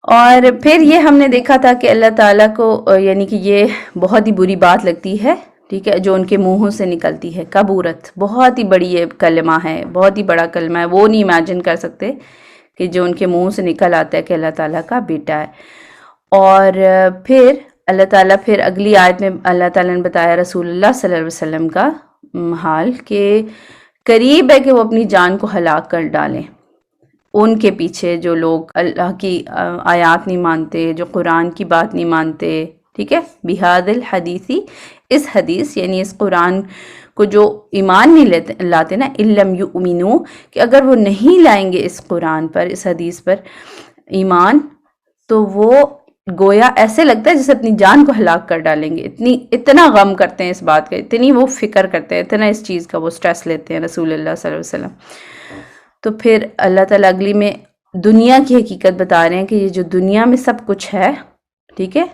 اور پھر یہ ہم نے دیکھا تھا کہ اللہ تعالیٰ کو یعنی کہ یہ بہت ہی بری بات لگتی ہے، ٹھیک ہے، جو ان کے منہوں سے نکلتی ہے. کبورت بہت ہی بڑی یہ کلمہ ہے، بہت ہی بڑا کلمہ ہے. وہ نہیں امیجن کر سکتے کہ جو ان کے منہ سے نکل آتا ہے کہ اللہ تعالیٰ کا بیٹا ہے. اور پھر اللہ تعالیٰ پھر اگلی آیت میں اللہ تعالیٰ نے بتایا رسول اللہ صلی اللہ علیہ وسلم کا حال کہ قریب ہے کہ وہ اپنی جان کو ہلاک کر ڈالیں ان کے پیچھے جو لوگ اللہ کی آیات نہیں مانتے، جو قرآن کی بات نہیں مانتے. ٹھیک ہے. بہاد الحدیثی، اس حدیث یعنی اس قرآن کو جو ایمان نہیں لاتے نا، علم یؤمنو، کہ اگر وہ نہیں لائیں گے اس قرآن پر، اس حدیث پر ایمان، تو وہ گویا ایسے لگتا ہے جیسے اپنی جان کو ہلاک کر ڈالیں گے. اتنا غم کرتے ہیں اس بات کا، اتنی وہ فکر کرتے ہیں، اتنا اس چیز کا وہ سٹریس لیتے ہیں رسول اللہ صلی اللہ علیہ وسلم. تو پھر اللہ تعالیٰ اگلی میں دنیا کی حقیقت بتا رہے ہیں کہ یہ جو دنیا میں سب کچھ ہے، ٹھیک ہے،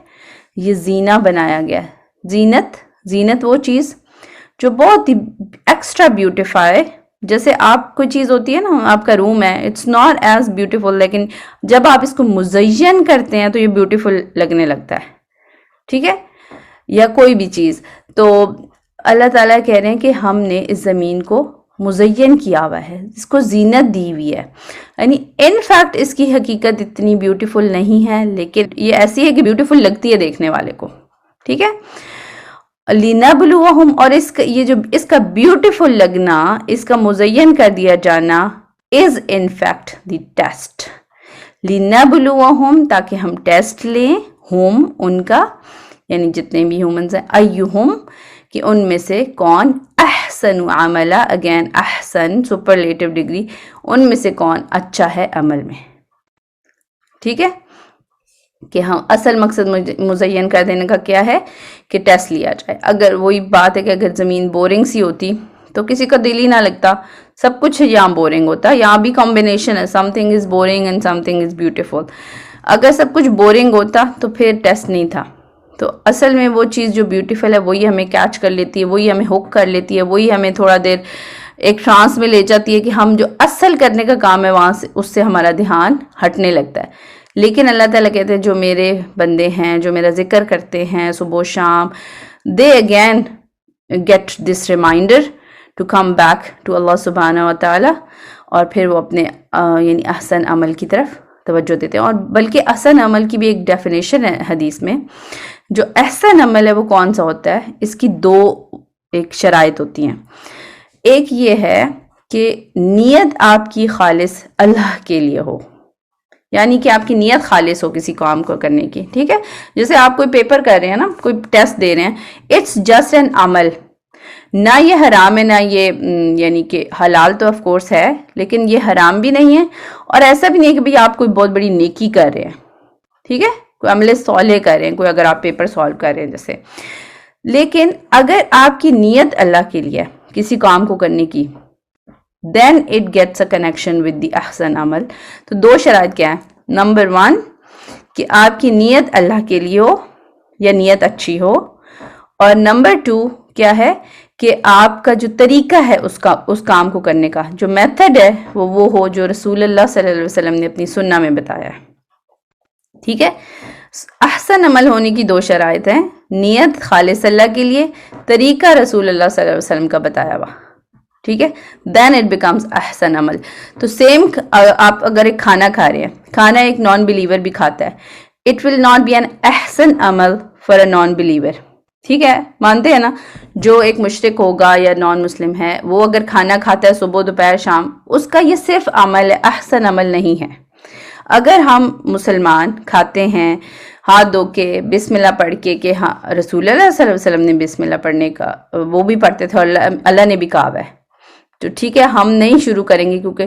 یہ زینہ بنایا گیا ہے. زینت وہ چیز جو بہت ہی ایکسٹرا بیوٹیفائی، جیسے آپ کوئی چیز ہوتی ہے نا، آپ کا روم ہے، اٹس ناٹ ایز بیوٹیفل، لیکن جب آپ اس کو مزین کرتے ہیں تو یہ بیوٹیفل لگنے لگتا ہے. ٹھیک ہے. یا کوئی بھی چیز. تو اللہ تعالیٰ کہہ رہے ہیں کہ ہم نے اس زمین کو مزین کیا ہوا ہے، اس کو زینت دی ہوئی ہے. یعنی ان فیکٹ اس کی حقیقت اتنی بیوٹیفل نہیں ہے، لیکن یہ ایسی ہے کہ بیوٹیفل لگتی ہے دیکھنے والے کو. ٹھیک ہے. لِنَبْلُوَهُمْ، اور اس کا بیوٹیفل لگنا، اس کا مزین کر دیا جانا is in fact the test. لِنَبْلُوَهُمْ، تاکہ ہم ٹیسٹ لیں، ہم ان کا یعنی جتنے بھی ہیومنز ہیں، ایہم، کہ ان میں سے کون احسن عملا، اگین احسن سپرلیٹو ڈگری، ان میں سے کون اچھا ہے عمل میں. ٹھیک ہے. کہ ہم اصل مقصد مزین کر دینے کا کیا ہے کہ ٹیسٹ لیا جائے. اگر وہی بات ہے کہ اگر زمین بورنگ سی ہوتی تو کسی کا دل ہی نہ لگتا. سب کچھ یہاں بورنگ ہوتا، یہاں بھی کمبینیشن ہے، some thing is boring and some thing is beautiful. اگر سب کچھ بورنگ ہوتا تو پھر ٹیسٹ نہیں تھا. تو اصل میں وہ چیز جو بیوٹیفل ہے وہی ہمیں کیچ کر لیتی ہے، وہی ہمیں ہک کر لیتی ہے، وہی ہمیں تھوڑا دیر ایک ٹرانس میں لے جاتی ہے کہ ہم جو اصل کرنے کا کام ہے وہاں سے اس سے ہمارا دھیان ہٹنے لگتا ہے. لیکن اللہ تعالیٰ کہتے ہیں جو میرے بندے ہیں، جو میرا ذکر کرتے ہیں صبح و شام، they again get this reminder to come back to اللہ سبحانہ و تعالیٰ، اور پھر وہ اپنے یعنی احسن عمل کی طرف توجہ دیتے ہیں. اور بلکہ احسن عمل کی بھی ایک ڈیفینیشن ہے حدیث میں. جو احسن عمل ہے وہ کون سا ہوتا ہے؟ اس کی ایک شرائط ہوتی ہیں. ایک یہ ہے کہ نیت آپ کی خالص اللہ کے لیے ہو، یعنی کہ آپ کی نیت خالص ہو کسی کام کو کرنے کی. ٹھیک ہے. جیسے آپ کوئی پیپر کر رہے ہیں نا، کوئی ٹیسٹ دے رہے ہیں، اٹس جسٹ این عمل. نہ یہ حرام ہے، نہ یہ یعنی کہ حلال تو آف کورس ہے، لیکن یہ حرام بھی نہیں ہے، اور ایسا بھی نہیں ہے کہ بھئی آپ کوئی بہت بڑی نیکی کر رہے ہیں. ٹھیک ہے. کوئی عمل صالح کر رہے ہیں، کوئی اگر آپ پیپر سالو کر رہے ہیں جیسے. لیکن اگر آپ کی نیت اللہ کے لیے کسی کام کو کرنے کی، then it gets a connection with the احسن عمل. تو 2 شرائط کیا ہے؟ نمبر 1 کہ آپ کی نیت اللہ کے لیے ہو یا نیت اچھی ہو، اور نمبر 2 کیا ہے کہ آپ کا جو طریقہ ہے اس کام کو کرنے کا، جو میتھڈ ہے وہ ہو جو رسول اللہ صلی اللہ علیہ وسلم نے اپنی سنہ میں بتایا ہے. ٹھیک ہے. احسن عمل ہونے کی 2 شرائط ہیں: نیت خالص اللہ کے لیے، طریقہ رسول اللہ صلی اللہ علیہ وسلم کا بتایا ہوا. ٹھیک ہے. دین اٹ بیکمز احسن عمل. تو سیم آپ اگر ایک کھانا کھا رہے ہیں، کھانا ایک نان بلیور بھی کھاتا ہے، it will not be an احسن عمل فار اے نان بلیور. ٹھیک ہے. مانتے ہیں نا، جو ایک مشرک ہوگا یا نان مسلم ہے، وہ اگر کھانا کھاتا ہے صبح دوپہر شام، اس کا یہ صرف عمل ہے، احسن عمل نہیں ہے. اگر ہم مسلمان کھاتے ہیں ہاتھ دھو کے بسم اللہ پڑھ کے، کہ ہاں رسول اللہ صلی اللہ علیہ وسلم نے بسم اللہ پڑھنے کا وہ بھی پڑھتے تھے، اور اللہ نے بھی کہا ہے، تو ٹھیک ہے ہم نہیں شروع کریں گے، کیونکہ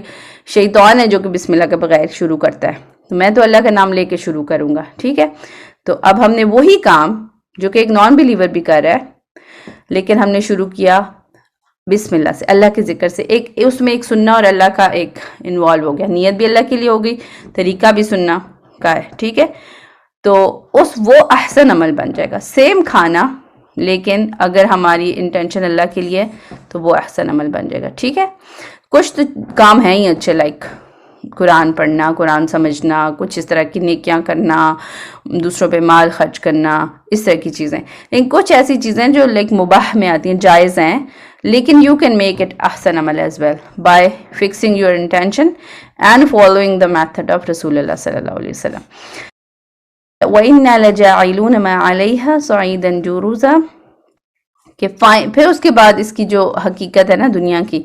شیطان ہے جو کہ بسم اللہ کے بغیر شروع کرتا ہے. تو میں تو اللہ کا نام لے کے شروع کروں گا، ٹھیک ہے. تو اب ہم نے وہی کام جو کہ ایک نان بلیور بھی کر رہا ہے، لیکن ہم نے شروع کیا بسم اللہ سے، اللہ کے ذکر سے. اس میں ایک سننا اور اللہ کا ایک انوالو ہو گیا، نیت بھی اللہ کے لیے ہو گئی، طریقہ بھی سننا کا ہے، ٹھیک ہے. تو وہ احسن عمل بن جائے گا. سیم کھانا لیکن اگر ہماری انٹینشن اللہ کے لیے تو وہ احسن عمل بن جائے گا، ٹھیک ہے. کچھ تو کام ہیں ہی اچھے، لائک قرآن پڑھنا، قرآن سمجھنا، کچھ اس طرح کی نیکیاں کرنا، دوسروں پہ مال خرچ کرنا، اس طرح کی چیزیں. لیکن کچھ ایسی چیزیں جو لائک مباح میں آتی ہیں، جائز ہیں، لیکن یو کین میک اٹ احسن عمل as well by fixing your intention and following the method of رسول اللہ صلی اللہ علیہ وسلم. وَإِنَّا لَجَاعِلُونَ مَا عَلَيْهَا صَعِيدًا جُرُوزًا، کہ پھر اس کے بعد اس کی جو حقیقت ہے نا دنیا کی،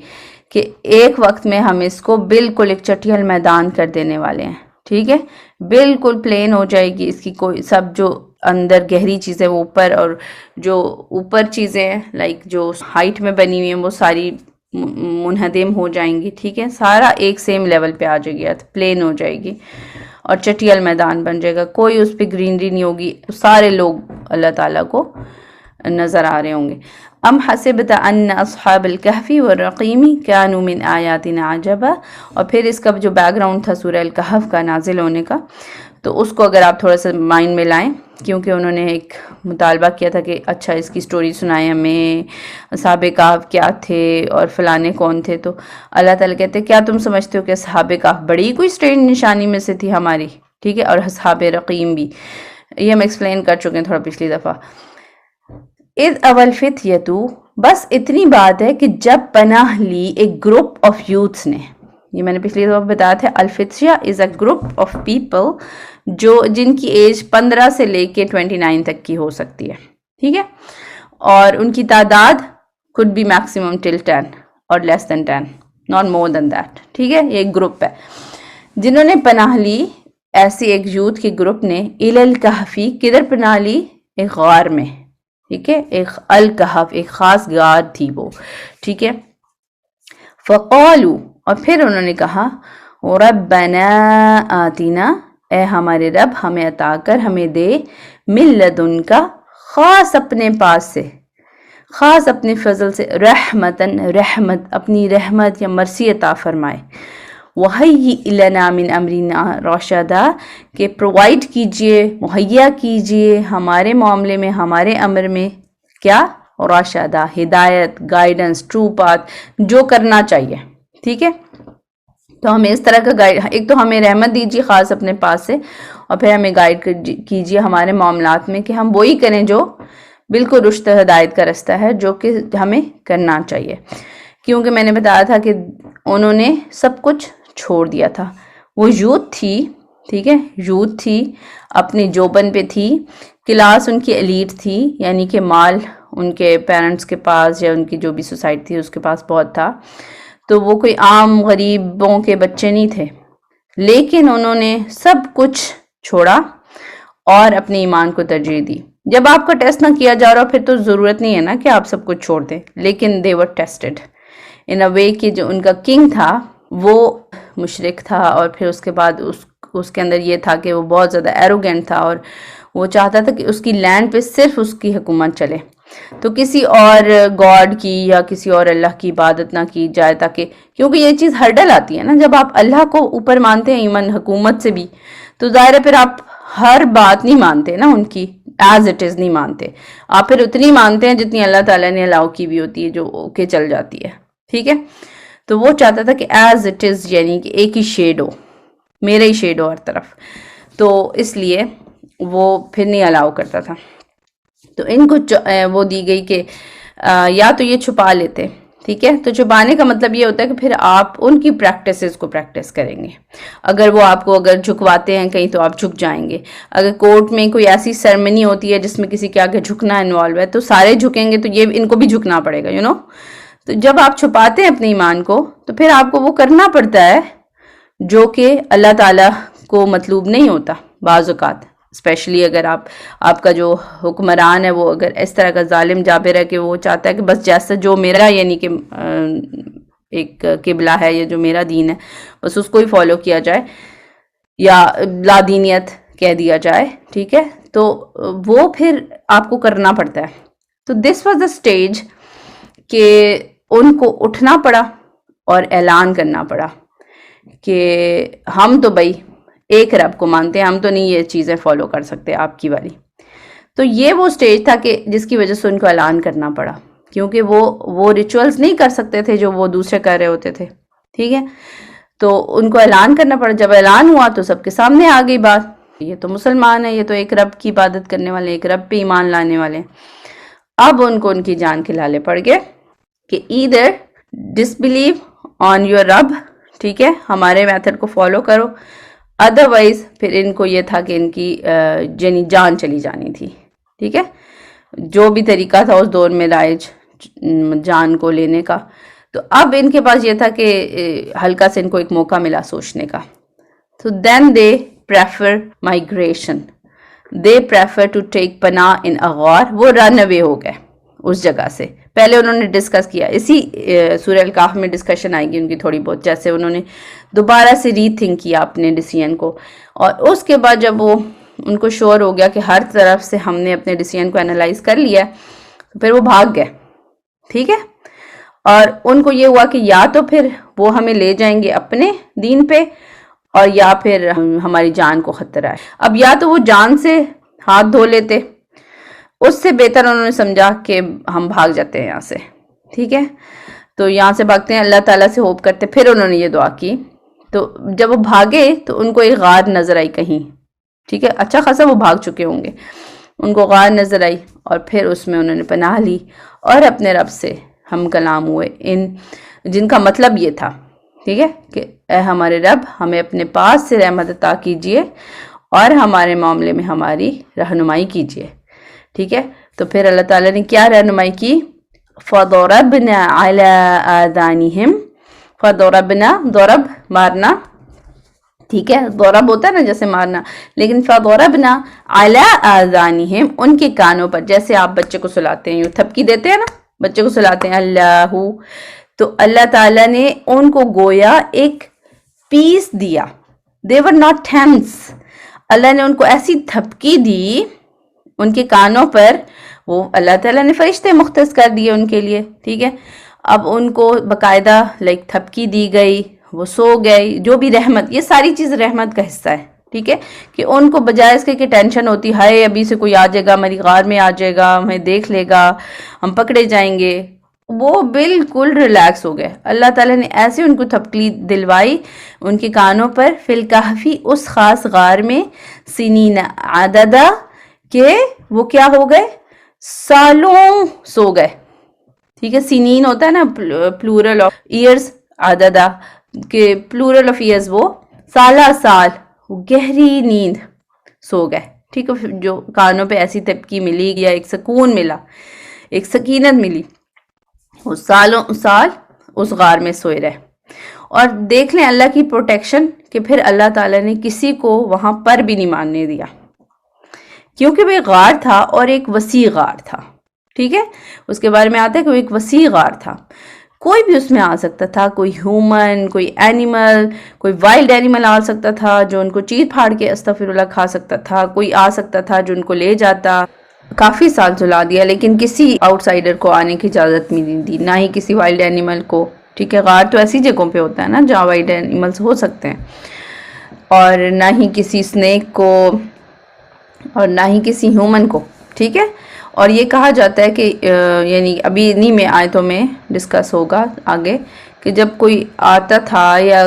کہ ایک وقت میں ہم اس کو بالکل ایک چٹیل میدان کر دینے والے ہیں، ٹھیک ہے. بالکل پلین ہو جائے گی اس کی، کوئی سب جو اندر گہری چیزیں وہ اوپر، اور جو اوپر چیزیں ہیں لائک جو ہائٹ میں بنی ہوئی ہیں وہ ساری منہدم ہو جائیں گی، ٹھیک ہے. سارا ایک سیم لیول پہ آ جائے گی، پلین ہو جائے گی اور چٹیل میدان بن جائے گا، کوئی اس پہ گرینری نہیں ہوگی، سارے لوگ اللہ تعالیٰ کو نظر آ رہے ہوں گے. ام حسبت ان اصحاب الکہف والرقیم کانوا من آیاتنا عجبا. اور پھر اس کا جو بیک گراؤنڈ تھا سورہ الکہف کا نازل ہونے کا، تو اس کو اگر آپ تھوڑا سا مائنڈ میں لائیں، کیونکہ انہوں نے ایک مطالبہ کیا تھا کہ اچھا اس کی سٹوری سنائیں ہمیں، اصحاب کہف کیا تھے اور فلانے کون تھے. تو اللہ تعالیٰ کہتے ہیں کیا تم سمجھتے ہو کہ اصحاب کہف بڑی کوئی اسٹرینج نشانی میں سے تھی ہماری، ٹھیک ہے. اور اصحاب رقیم بھی، یہ ہم ایکسپلین کر چکے ہیں تھوڑا پچھلی دفعہ. اذ اول فتیتو، بس اتنی بات ہے کہ جب پناہ لی ایک گروپ آف یوتھس نے، یہ میں نے پچھلی دفعہ بتایا تھا، الفتیہ از اے گروپ آف پیپل جن کی ایج 15 سے لے کے 29 تک کی ہو سکتی ہے، ٹھیک ہے. اور ان کی تعداد could be maximum till 10 اور less than 10 not more than that، ٹھیک ہے. یہ ایک گروپ ہے جنہوں نے پناہ لی، ایسی ایک یوتھ کے گروپ نے، الی الکہفی، کدھر پناہ لی؟ ایک غار میں، ٹھیک ہے. ایک الکہف، ایک خاص غار تھی وہ، ٹھیک ہے. فقالو، اور پھر انہوں نے کہا، ربنا آتنا، اے ہمارے رب ہمیں عطا کر، ہمیں دے، من لدنکا، خاص اپنے پاس سے، خاص اپنے فضل سے، رحمتن، رحمت، اپنی رحمت یا مرسی عطا فرمائے. وَهَيِّئْ لَنَا مِنْ أَمْرِنَا رَشَدًا، کہ پرووائڈ کیجئے، مہیا کیجئے ہمارے معاملے میں، ہمارے امر میں کیا؟ رشدہ، ہدایت، گائیڈنس، ٹرو پاتھ، جو کرنا چاہیے، ٹھیک ہے. تو ہمیں اس طرح کا گائیڈ، ایک تو ہمیں رحمت دیجیے خاص اپنے پاس سے، اور پھر ہمیں گائیڈ کیجیے ہمارے معاملات میں کہ ہم وہی کریں جو بالکل رشد ہدایت کا رستہ ہے، جو کہ ہمیں کرنا چاہیے. کیونکہ میں نے بتایا تھا کہ انہوں نے سب کچھ چھوڑ دیا تھا. وہ یوتھ تھی، ٹھیک ہے، یوتھ تھی، اپنی جوبن پہ تھی، کلاس ان کی ایلیٹ تھی، یعنی کہ مال ان کے پیرنٹس کے پاس یا ان کی جو بھی سوسائٹی تھی اس کے پاس بہت تھا. تو وہ کوئی عام غریبوں کے بچے نہیں تھے، لیکن انہوں نے سب کچھ چھوڑا اور اپنے ایمان کو ترجیح دی. جب آپ کا ٹیسٹ نہ کیا جا رہا پھر تو ضرورت نہیں ہے نا کہ آپ سب کچھ چھوڑ دیں، لیکن they were tested in a way کہ جو ان کا کنگ تھا وہ مشرک تھا، اور پھر اس کے بعد اس کے اندر یہ تھا کہ وہ بہت زیادہ ایروگینٹ تھا، اور وہ چاہتا تھا کہ اس کی لینڈ پہ صرف اس کی حکومت چلے، تو کسی اور گاڈ کی یا کسی اور اللہ کی عبادت نہ کی جائے، تاکہ کیونکہ یہ چیز ہرڈل آتی ہے نا جب آپ اللہ کو اوپر مانتے ہیں ایمن حکومت سے بھی، تو ظاہر ہے پھر آپ ہر بات نہیں مانتے نا ان کی، ایز اٹ از نہیں مانتے آپ، پھر اتنی مانتے ہیں جتنی اللہ تعالیٰ نے الاؤ کی بھی ہوتی ہے، جو اوکے چل جاتی ہے، ٹھیک ہے. تو وہ چاہتا تھا کہ ایز اٹ از، یعنی کہ ایک ہی شیڈ ہو، میرا ہی شیڈ ہو ہر طرف، تو اس لیے وہ پھر نہیں الاؤ کرتا تھا. تو ان کو وہ دی گئی کہ یا تو یہ چھپا لیتے، ٹھیک ہے. تو چھپانے کا مطلب یہ ہوتا ہے کہ پھر آپ ان کی پریکٹسز کو پریکٹس کریں گے. اگر وہ آپ کو اگر جھکواتے ہیں کہیں تو آپ جھک جائیں گے. اگر کورٹ میں کوئی ایسی سرمنی ہوتی ہے جس میں کسی کے آگے جھکنا انوالو ہے تو سارے جھکیں گے، تو یہ ان کو بھی جھکنا پڑے گا، تو جب آپ چھپاتے ہیں اپنے ایمان کو تو پھر آپ کو وہ کرنا پڑتا ہے جو کہ اللہ تعالیٰ کو مطلوب نہیں ہوتا بعض اوقات، اسپیشلی اگر آپ کا جو حکمران ہے وہ اگر اس طرح کا ظالم جابر ہے کہ وہ چاہتا ہے کہ بس جیسا جو میرا، یعنی کہ ایک قبلہ ہے یا جو میرا دین ہے بس اس کو ہی فالو کیا جائے، یا لادینیت کہہ دیا جائے، ٹھیک ہے، تو وہ پھر آپ کو کرنا پڑتا ہے. تو دس واز دا اسٹیج کہ ان کو اٹھنا پڑا اور اعلان کرنا پڑا کہ ہم تو بھائی ایک رب کو مانتے ہیں، ہم تو نہیں یہ چیزیں فالو کر سکتے آپ کی والی. تو یہ وہ سٹیج تھا کہ جس کی وجہ سے ان کو اعلان کرنا پڑا، کیونکہ وہ ریچولز نہیں کر سکتے تھے جو وہ دوسرے کر رہے ہوتے تھے، ٹھیک ہے. تو ان کو اعلان کرنا پڑا. جب اعلان ہوا تو سب کے سامنے آ گئی بات، یہ تو مسلمان ہیں، یہ تو ایک رب کی عبادت کرنے والے، ایک رب پہ ایمان لانے والے. اب ان کو ان کی جان کے لالے پڑ گئے کہ either disbelieve on your رب، ٹھیک ہے، ہمارے میتھڈ کو فالو کرو، ادروائز پھر ان کو یہ تھا کہ ان کی یعنی جان چلی جانی تھی، ٹھیک ہے. جو بھی طریقہ تھا اس دور میں رائج جان کو لینے کا. تو اب ان کے پاس یہ تھا کہ ہلکا سے ان کو ایک موقع ملا سوچنے کا. تو then they prefer migration, they prefer to take پناہ ان اغار. وہ رن اوے ہو گئے اس جگہ سے. پہلے انہوں نے ڈسکس کیا، اسی سورہ الکہف میں ڈسکشن آئے گی ان کی تھوڑی بہت، جیسے انہوں نے دوبارہ سے ری تھنک کیا اپنے ڈیسیژن کو. اور اس کے بعد جب وہ ان کو شور ہو گیا کہ ہر طرف سے ہم نے اپنے ڈیسیژن کو انالائز کر لیا، تو پھر وہ بھاگ گئے، ٹھیک ہے. اور ان کو یہ ہوا کہ یا تو پھر وہ ہمیں لے جائیں گے اپنے دین پہ، اور یا پھر ہماری جان کو خطرہ ہے. اب یا تو وہ جان سے ہاتھ دھو لیتے، اس سے بہتر انہوں نے سمجھا کہ ہم بھاگ جاتے ہیں یہاں سے، ٹھیک ہے. تو یہاں سے بھاگتے ہیں، اللہ تعالیٰ سے ہوپ کرتے. پھر انہوں نے یہ دعا کی. تو جب وہ بھاگے تو ان کو ایک غار نظر آئی کہیں، ٹھیک ہے، اچھا خاصا وہ بھاگ چکے ہوں گے. ان کو غار نظر آئی اور پھر اس میں انہوں نے پناہ لی اور اپنے رب سے ہم کلام ہوئے، ان جن کا مطلب یہ تھا، ٹھیک ہے، کہ اے ہمارے رب ہمیں اپنے پاس سے رحمت عطا کیجئے اور ہمارے معاملے میں ہماری رہنمائی کیجئے، ٹھیک ہے. تو پھر اللہ تعالیٰ نے کیا رہنمائی کی؟ فَضَرَبْنَا عَلَىٰ آذَانِهِمْ. فَضَرَبْنَا، ضرب مارنا، ٹھیک ہے، ضرب ہوتا ہے نا جیسے مارنا، لیکن فَضَرَبْنَا عَلَىٰ آذَانِهِمْ، ان کے کانوں پر. جیسے آپ بچے کو سلاتے ہیں، یوں تھپکی دیتے ہیں نا، بچے کو سلاتے ہیں اللہ. تو اللہ تعالیٰ نے ان کو گویا ایک پیس دیا. they were not tense. اللہ نے ان کو ایسی تھپکی دی ان کے کانوں پر، وہ اللہ تعالیٰ نے فرشتے مختص کر دیے ان کے لیے، ٹھیک ہے. اب ان کو باقاعدہ تھپکی دی گئی، وہ سو گئی. جو بھی رحمت، یہ ساری چیز رحمت کا حصہ ہے، ٹھیک ہے، کہ ان کو بجائے اس کے کہ ٹینشن ہوتی ہائے ابھی سے کوئی آ جائے گا ہماری غار میں، آ جائے گا ہمیں دیکھ لے گا، ہم پکڑے جائیں گے، وہ بالکل ریلیکس ہو گئے. اللہ تعالیٰ نے ایسے ان کو تھپکی دلوائی ان کے کانوں پر، فی الکہفی، اس خاص غار میں، سنین عددہ، کہ وہ کیا ہو گئے؟ سالوں سو گئے، ٹھیک ہے. سنین ہوتا ہے نا پلورل آف ایئرز، عددہ کہ پلورل آف ایئرز، وہ سالہ سال، وہ گہری نیند سو گئے، ٹھیک ہے. جو کانوں پہ ایسی تھپکی ملی یا ایک سکون ملا، ایک سکینت ملی، وہ سالوں سال اس غار میں سوئے رہے. اور دیکھ لیں اللہ کی پروٹیکشن کہ پھر اللہ تعالیٰ نے کسی کو وہاں پر بھی نہیں ماننے دیا، کیونکہ وہ ایک غار تھا اور ایک وسیع غار تھا، ٹھیک ہے. اس کے بارے میں آتا ہے کہ وہ ایک وسیع غار تھا، کوئی بھی اس میں آ سکتا تھا، کوئی ہیومن، کوئی اینیمل، کوئی وائلڈ اینیمل آ سکتا تھا جو ان کو چیر پھاڑ کے استغفر اللہ کھا سکتا تھا، کوئی آ سکتا تھا جو ان کو لے جاتا. کافی سال سلا دیا لیکن کسی آؤٹ سائڈر کو آنے کی اجازت نہیں دی، نہ ہی کسی وائلڈ اینیمل کو، ٹھیک ہے. غار تو ایسی جگہوں پہ ہوتا ہے نا جہاں وائلڈ اینیملز ہو سکتے ہیں، اور نہ ہی کسی سنیک کو اور نہ ہی کسی ہیومن کو، ٹھیک ہے. اور یہ کہا جاتا ہے کہ یعنی ابھی انہی میں آیتوں میں ڈسکس ہوگا آگے کہ جب کوئی آتا تھا یا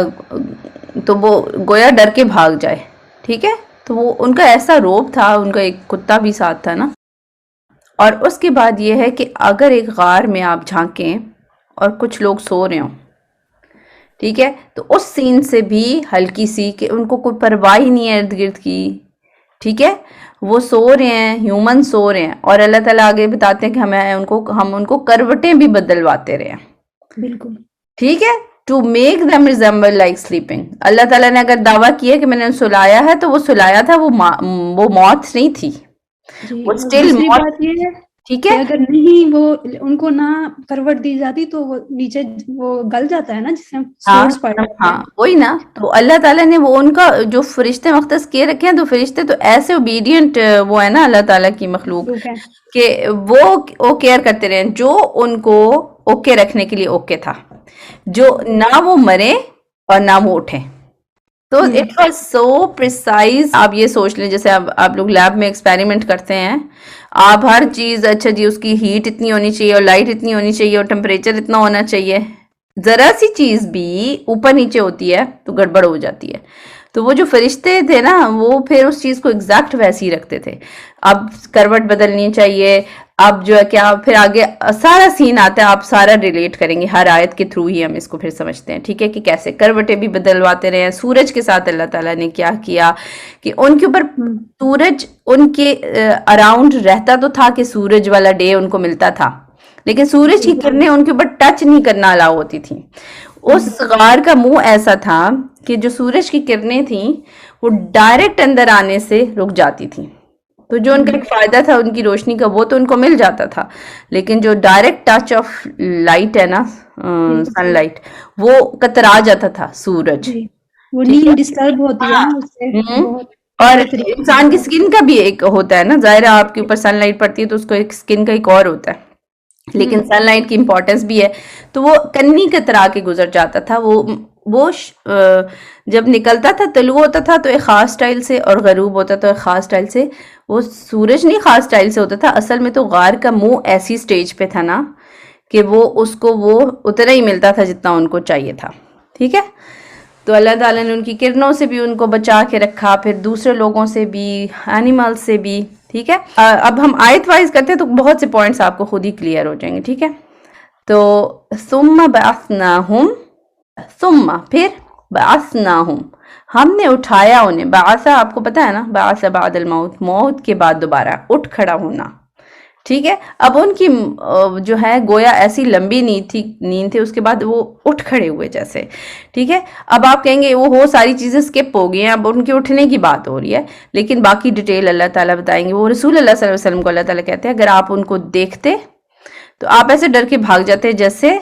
تو وہ گویا ڈر کے بھاگ جائے، ٹھیک ہے. تو وہ ان کا ایسا روب تھا، ان کا ایک کتا بھی ساتھ تھا نا. اور اس کے بعد یہ ہے کہ اگر ایک غار میں آپ جھانکیں اور کچھ لوگ سو رہے ہوں، ٹھیک ہے، تو اس سین سے بھی ہلکی سی کہ ان کو کوئی پرواہ ہی نہیں ہے ارد گرد کی، ٹھیک ہے، وہ سو رہے ہیں، ہیومن سو رہے ہیں، اور اللہ تعالیٰ آگے بتاتے ہیں کہ ہم ان کو کروٹیں بھی بدلواتے رہے ہیں، بالکل، ٹھیک ہے، to make them resemble like sleeping. اللہ تعالیٰ نے اگر دعویٰ کیا کہ میں نے سلایا ہے تو وہ سلایا تھا، وہ موت نہیں تھی، جی. وہ اور still دوسری موت بات یہ ہے ٹھیک کہ ہے. اگر نہیں وہ ان کو نہ کروٹ دی جاتی تو وہ نیچے وہ گل جاتا ہے نا، جس سے سورس پڑ جاتے ہاں ہیں. وہی نا. تو اللہ تعالیٰ نے وہ ان کا جو فرشتے مختص کیے رکھے ہیں، تو فرشتے تو ایسے اوبیڈینٹ وہ ہے نا اللہ تعالیٰ کی مخلوق، مخلوق ہے. کہ وہ کیئر کرتے رہے جو ان کو اوکے رکھنے کے لیے اوکے تھا، جو نہ وہ مرے اور نہ وہ اٹھے. تو اٹ واز سو پریسائز. آپ یہ سوچ لیں جیسے آپ لوگ لیب میں ایکسپیریمنٹ کرتے ہیں، آپ ہر چیز اچھا جی اس کی ہیٹ اتنی ہونی چاہیے اور لائٹ اتنی ہونی چاہیے اور ٹمپریچر اتنا ہونا چاہیے، ذرا سی چیز بھی اوپر نیچے ہوتی ہے تو گڑبڑ ہو جاتی ہے. تو وہ جو فرشتے تھے نا وہ پھر اس چیز کو ایگزیکٹ ویسے ہی رکھتے تھے. اب کروٹ بدلنی چاہیے، اب جو ہے کیا پھر آگے سارا سین آتا ہے، آپ سارا ریلیٹ کریں گے ہر آیت کے تھرو ہی ہم اس کو پھر سمجھتے ہیں. ٹھیک ہے کہ کیسے کروٹیں بھی بدلواتے رہے ہیں. سورج کے ساتھ اللہ تعالیٰ نے کیا کیا کہ ان کے اوپر سورج ان کے اراؤنڈ رہتا تو تھا کہ سورج والا ڈے ان کو ملتا تھا، لیکن سورج کی کرنیں ان کے اوپر ٹچ نہیں کرنا الاؤ ہوتی تھیں. اس غار کا منہ ایسا تھا کہ جو سورج کی کرنیں تھیں وہ ڈائریکٹ اندر آنے سے رک جاتی تھیں. تو جو ان کا ایک فائدہ تھا ان کی روشنی کا وہ تو ان کو مل جاتا تھا، لیکن جو ڈائریکٹ ٹچ آف لائٹ ہے نا سن لائٹ وہ کترا جاتا تھا سورج. وہ نیند ڈسٹرب ہوتی ہے نا اس سے بہت. اور انسان کی سکن کا بھی ایک ہوتا ہے نا، ظاہر ہے آپ کے اوپر سن لائٹ پڑتی ہے تو اس کو ایک سکن کا ایک اور ہوتا ہے، لیکن سن لائٹ کی امپورٹنس بھی ہے. تو وہ کنی کترا کے گزر جاتا تھا. وہ جب نکلتا تھا طلوع ہوتا تھا تو ایک خاص سٹائل سے اور غروب ہوتا تھا ایک خاص سٹائل سے. وہ سورج نہیں خاص سٹائل سے ہوتا تھا، اصل میں تو غار کا منہ ایسی سٹیج پہ تھا نا کہ وہ اس کو وہ اتنا ہی ملتا تھا جتنا ان کو چاہیے تھا. ٹھیک ہے. تو اللہ تعالیٰ نے ان کی کرنوں سے بھی ان کو بچا کے رکھا، پھر دوسرے لوگوں سے بھی، اینیمل سے بھی. ٹھیک ہے. اب ہم آیت وائز کرتے ہیں تو بہت سے پوائنٹس آپ کو خود ہی کلیئر ہو جائیں گے. ٹھیک ہے. تو ثم بعثناہم، ثم پھر بعثناہم ہم نے اٹھایا انہیں. بعثا آپ کو پتا ہے نا، بعث بعد الموت، موت کے بعد دوبارہ اٹھ کھڑا ہونا. ٹھیک ہے. اب ان کی جو ہے گویا ایسی لمبی نیند تھی، اس کے بعد وہ اٹھ کھڑے ہوئے جیسے. ٹھیک ہے. اب آپ کہیں گے وہ ساری چیزیں سکپ ہو گئی ہیں، اب ان کے اٹھنے کی بات ہو رہی ہے، لیکن باقی ڈیٹیل اللہ تعالیٰ بتائیں گے. وہ رسول اللہ صلی اللہ علیہ وسلم کو اللہ تعالیٰ کہتے ہیں اگر آپ ان کو دیکھتے تو آپ ایسے ڈر کے بھاگ جاتے جیسے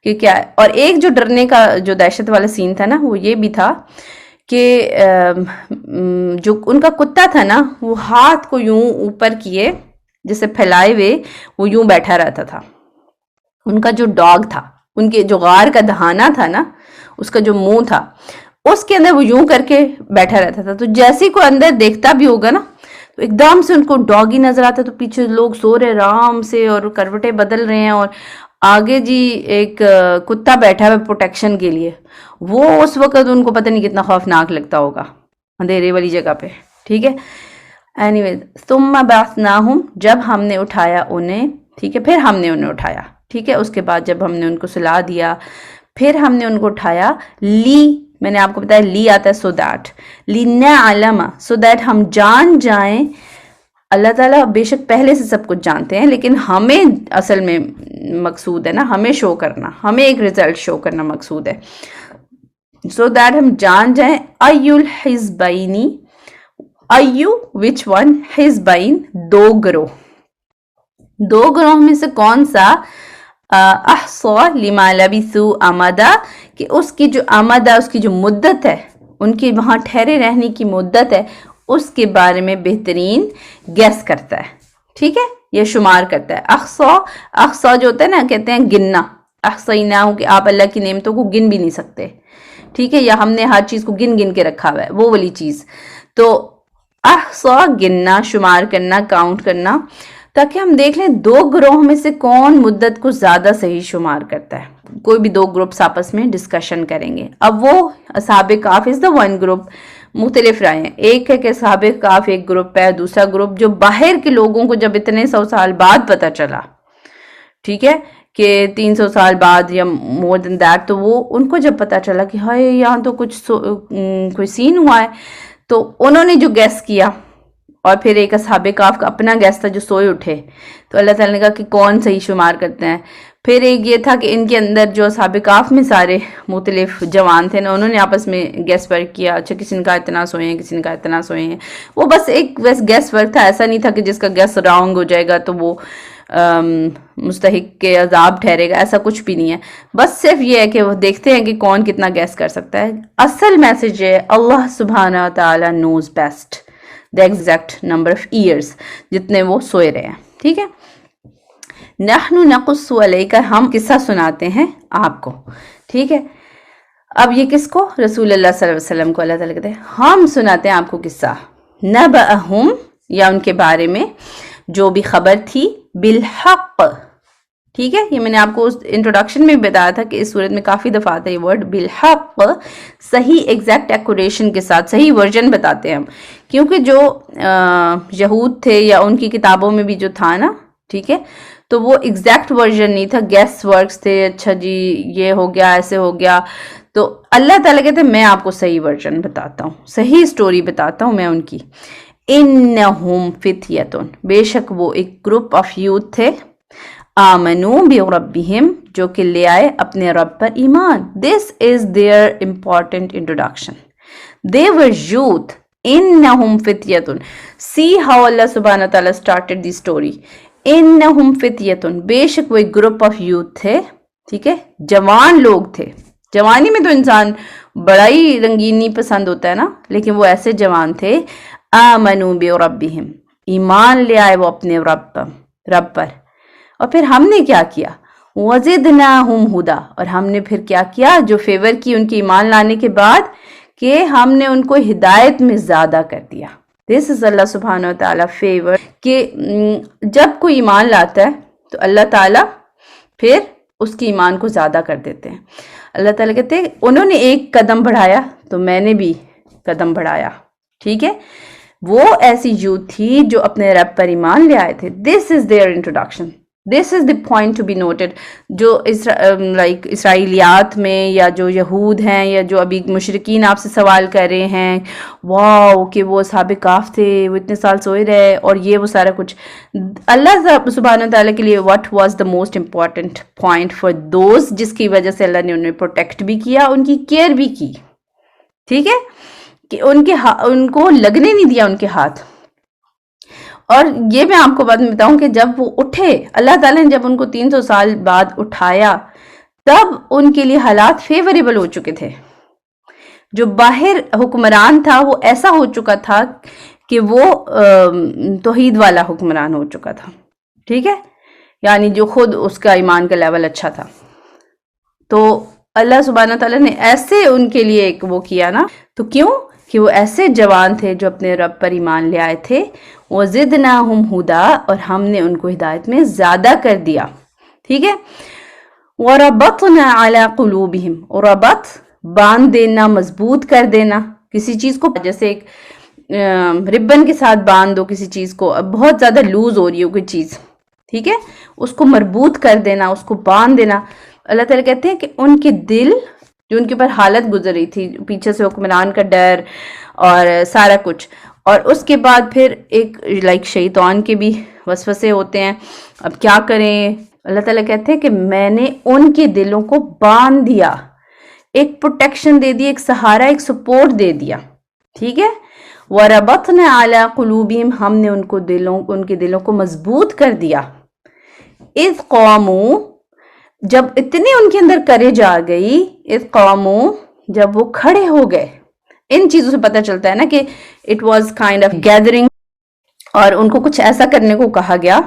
کہ کیا ہے. اور ایک جو ڈرنے کا جو دہشت والا سین تھا نا وہ یہ بھی تھا کہ جو ان کا کتا تھا نا وہ ہاتھ کو یوں اوپر کیے جیسے پھیلائے ہوئے وہ یوں بیٹھا رہتا تھا. ان کا جو ڈاگ تھا، ان کے جو غار کا دہانہ تھا نا اس کا جو منہ تھا اس کے اندر وہ یوں کر کے بیٹھا رہتا تھا. تو جیسے کوئی اندر دیکھتا بھی ہوگا نا تو ایک دم سے ان کو ڈاگ ہی نظر آتا، تو پیچھے لوگ سو رہے آرام سے اور کروٹیں بدل رہے ہیں، اور آگے جی ایک کتا بیٹھا ہے پروٹیکشن کے لیے. وہ اس وقت ان کو پتہ نہیں کتنا خوفناک لگتا ہوگا اندھیرے والی جگہ پہ. ٹھیک ہے. اینیویز ثم بعثناہم جب ہم نے اٹھایا انہیں. ٹھیک ہے. پھر ہم نے انہیں اٹھایا. ٹھیک ہے. اس کے بعد جب ہم نے ان کو سلا دیا پھر ہم نے ان کو اٹھایا. میں نے آپ کو بتایا لی آتا ہے سو دیٹ، لنعلم سو دیٹ ہم جان جائیں. اللہ تعالیٰ بے شک پہلے سے سب کچھ جانتے ہیں، لیکن ہمیں اصل میں مقصود ہے نا ہمیں شو کرنا، ہمیں ایک رزلٹ شو کرنا مقصود ہے. سو دیٹ ہم جان جائیں ایو الحزبینی، ایو وچ ون، حزبین دو گروہ، دو گروہ میں سے کون سا، احصا لما لبثوا امدا کہ اس کی جو امدا اس کی جو مدت ہے، ان کی وہاں ٹھہرے رہنے کی مدت ہے اس کے بارے میں بہترین گیس کرتا ہے. ٹھیک ہے. یہ شمار کرتا ہے. احصا جو ہوتا ہے نا کہتے ہیں گننا، احصیناہ کہ آپ اللہ کی نعمتوں کو گن بھی نہیں سکتے. ٹھیک ہے. یا ہم نے ہر چیز کو گن گن کے رکھا ہوا ہے وہ والی چیز. تو احصا گننا، شمار کرنا، کاؤنٹ کرنا، تاکہ ہم دیکھ لیں دو گروہ میں سے کون مدت کو زیادہ صحیح شمار کرتا ہے. کوئی بھی دو گروپس آپس میں ڈسکشن کریں گے. اب وہ اصحاب کہف از دا ون گروپ. مختلف رائے ہیں. ایک ہے کہ اصحاب کہف ایک گروپ ہے، دوسرا گروپ جو باہر کے لوگوں کو جب اتنے 100 سال بعد پتہ چلا، ٹھیک ہے، کہ 300 سال بعد یا مور دین دیٹ، تو وہ ان کو جب پتہ چلا کہ ہائے یہاں تو کچھ کوئی سین ہوا ہے، تو انہوں نے جو گیس کیا. اور پھر ایک اصحاب کہف کا اپنا گیس تھا جو سوئے اٹھے. تو اللہ تعالیٰ نے کہا کہ کون صحیح شمار کرتے ہیں. پھر ایک یہ تھا کہ ان کے اندر جو اصحاب کہف میں سارے مختلف جوان تھے نا انہوں نے آپس میں گیس ورک کیا. اچھا کسی نے کہا اتنا سوئے ہیں، کسی نے کہا اتنا سوئے ہیں. وہ بس ایک گیس ورک تھا، ایسا نہیں تھا کہ جس کا گیس رانگ ہو جائے گا تو وہ مستحق کے عذاب ٹھہرے گا، ایسا کچھ بھی نہیں ہے. بس صرف یہ ہے کہ وہ دیکھتے ہیں کہ کون کتنا گیس کر سکتا ہے. اصل میسج ہے اللہ سبحانہ و تعالیٰ knows best the exact number of years جتنے وہ سوئے رہے ہیں. ٹھیک ہے، نحن نقص علیک، ہم قصہ سناتے ہیں آپ کو. ٹھیک ہے، اب یہ کس کو؟ رسول اللہ صلی اللہ علیہ وسلم کو اللہ تعالیٰ کہتے ہیں ہم سناتے ہیں آپ کو قصہ. نبأہم، یا ان کے بارے میں جو بھی خبر تھی، بالحق. ٹھیک ہے، یہ میں نے آپ کو اس انٹروڈکشن میں بتایا تھا کہ اس صورت میں کافی دفعہ آتا ہے یہ ورڈ بالحق، صحیح ایگزیکٹ ایکوریشن کے ساتھ صحیح ورژن بتاتے ہیں ہم، کیونکہ جو یہود تھے یا ان کی کتابوں میں بھی جو تھا نا، ٹھیک ہے، تو وہ ایگزیکٹ ورژن نہیں تھا، گیس ورکس تھے. اچھا جی یہ ہو گیا، ایسے ہو گیا. تو اللہ تعالیٰ کہتے ہیں میں آپ کو صحیح ورژن بتاتا ہوں، صحیح سٹوری بتاتا ہوں میں ان کی. انہم فتیتن، بے شک وہ ایک گروپ آف یوتھ تھے، آمنو بربہم، جو کہ لے آئے اپنے رب پر ایمان. This is their important introduction. they were youth. انہم فتیتن. see how Allah subhanahu wa ta'ala started the story. انہم فتیتن، بے شک وہ ایک گروپ آف یوتھ تھے. ٹھیک ہے، جوان لوگ تھے. جوانی میں تو انسان بڑا ہی رنگینی پسند ہوتا ہے نا، لیکن وہ ایسے جوان تھے. آمنو بربہم، ایمان لے آئے وہ اپنے رب پر. اور پھر ہم نے کیا کیا؟ وزدناہم ہدا، اور ہم نے پھر کیا کیا؟ جو فیور کی ان کے ایمان لانے کے بعد، کہ ہم نے ان کو ہدایت میں زیادہ کر دیا. دس از اللہ سبحانہ و تعالیٰ فیور، کہ جب کوئی ایمان لاتا ہے تو اللہ تعالیٰ پھر اس کی ایمان کو زیادہ کر دیتے ہیں. اللہ تعالیٰ کہتے ہیں انہوں نے ایک قدم بڑھایا تو میں نے بھی قدم بڑھایا. ٹھیک ہے، وہ ایسی یوتھ تھی جو اپنے رب پر ایمان لے آئے تھے. This is their introduction. This is the point to be noted. جو اسرائیلیات میں یا جو یہود ہیں یا جو ابھی مشرکین آپ سے سوال کر رہے ہیں، واو کہ وہ اصحاب کہف تھے، وہ اتنے سال سوئے رہے اور یہ وہ سارا کچھ، اللہ سبحانہ تعالیٰ کے لیے what was the most important point for those, جس کی وجہ سے اللہ نے انہیں پروٹیکٹ بھی کیا، ان کی کیئر بھی کی. ٹھیک ہے، کہ ان کو لگنے نہیں دیا ان کے ہاتھ. اور یہ میں آپ کو بعد میں بتاؤں کہ جب وہ اٹھے، اللہ تعالیٰ نے جب ان کو 300 سال بعد اٹھایا، تب ان کے لیے حالات فیوریبل ہو چکے تھے. جو باہر حکمران تھا وہ ایسا ہو چکا تھا کہ وہ توحید والا حکمران ہو چکا تھا. ٹھیک ہے، یعنی جو خود اس کا ایمان کا لیول اچھا تھا. تو اللہ سبحانہ تعالیٰ نے ایسے ان کے لیے ایک وہ کیا نا، تو کیوں؟ کہ وہ ایسے جوان تھے جو اپنے رب پر ایمان لے آئے تھے. وزدناہم ہدا، اور ہم نے ان کو ہدایت میں زیادہ کر دیا. ٹھیک ہے، وربطنا علی قلوبہم، اور ربط باندھ دینا، مضبوط کر دینا کسی چیز کو. جیسے ایک ربن کے ساتھ باندھ دو کسی چیز کو، بہت زیادہ لوز ہو رہی ہو کوئی چیز، ٹھیک ہے، اس کو مربوط کر دینا، اس کو باندھ دینا. اللہ تعالیٰ کہتے ہیں کہ ان کے دل، جو ان کے اوپر حالت گزر رہی تھی، پیچھے سے حکمران کا ڈر اور سارا کچھ، اور اس کے بعد پھر ایک شیطان کے بھی وسوسے ہوتے ہیں، اب کیا کریں. اللہ تعالیٰ کہتے ہیں کہ میں نے ان کے دلوں کو باندھ دیا، ایک پروٹیکشن دے دی، ایک سہارا، ایک سپورٹ دے دیا. ٹھیک ہے، وَرَبَطْنَا عَلَىٰ قُلُوبِهِمْ، ہم نے ان کے دلوں کو مضبوط کر دیا. اِذْ قَامُوا، جب اتنے ان کے اندر کریج آ گئی، اِذْ قَامُوا، جب وہ کھڑے ہو گئے. ان چیزوں سے پتہ چلتا ہے نا کہ it was kind of gathering, اور ان کو کچھ ایسا کرنے کو کہا گیا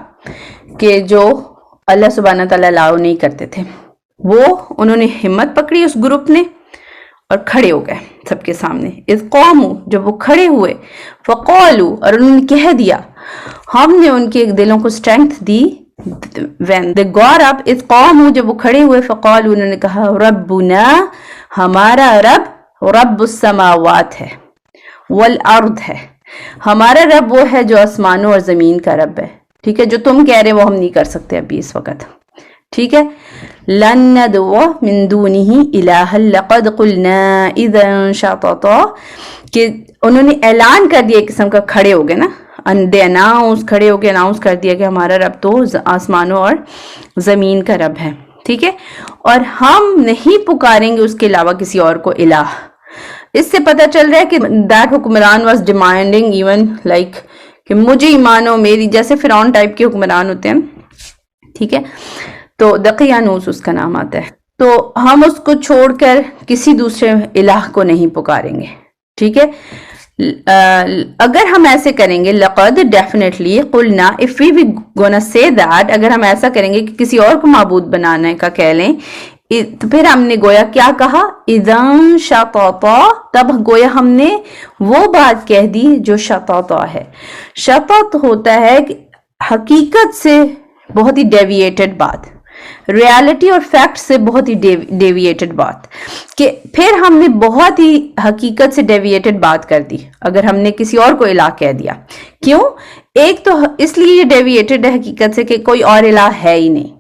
کہ جو اللہ سبحانہ تعالیٰ الاؤ نہیں کرتے تھے. انہوں نے ہمت پکڑی اس گروپ نے اور کھڑے ہو گئے سب کے سامنے. اذ قاموا، جب وہ کھڑے ہوئے، فقالوا، اور انہوں نے کہہ دیا، ہم نے ان کے دلوں کو strength the. when they got up، اذ قاموا، جب وہ کھڑے ہوئے، فقالوا، انہوں نے کہا، ربنا، ہمارا رب، رب السماوات ہے، والارض ہے، ہمارا رب وہ ہے جو آسمانوں اور زمین کا رب ہے. ٹھیک ہے، جو تم کہہ رہے وہ ہم نہیں کر سکتے ابھی اس وقت. ٹھیک ہے، لن ندعو من دونہ الہا لقد قلنا اذا شططا، کہ انہوں نے اعلان کر دیا، ایک قسم کا کھڑے ہو گئے نا، کھڑے ہو کے اناؤنس کر دیا کہ ہمارا رب تو آسمانوں اور زمین کا رب ہے. ٹھیک ہے، اور ہم نہیں پکاریں گے اس کے علاوہ کسی اور کو الہ. اس سے پتہ چل رہا ہے کہ دیٹ حکمران واز ڈیمانڈنگ ایون لائک کہ مجھے ایمان ہو، میری، جیسے فرعون ٹائپ کے حکمران ہوتے ہیں ٹھیک ہے. تو دقیانوس اس کا نام آتا ہے. تو ہم اس کو چھوڑ کر کسی دوسرے الہ کو نہیں پکاریں گے. ٹھیک ہے. اگر ہم ایسے کریں گے لقد definitely قلنا if we gonna say that اگر ہم ایسا کریں گے کہ کسی اور کو معبود بنانے کا کہہ لیں تو پھر ہم نے گویا کیا کہا اذن شططا تب گویا ہم نے وہ بات کہہ دی جو شططا ہے. شطط ہوتا ہے حقیقت سے بہت ہی ڈیویٹڈ بات, ریالٹی اور فیکٹ سے بہت ہی ڈیویٹڈ بات, کہ پھر ہم نے بہت ہی حقیقت سے ڈیویٹڈ بات کر دی اگر ہم نے کسی اور کو الہ کہہ دیا. کیوں؟ ایک تو اس لیے یہ ڈیویٹڈ ہے حقیقت سے کہ کوئی اور الہ ہے ہی نہیں,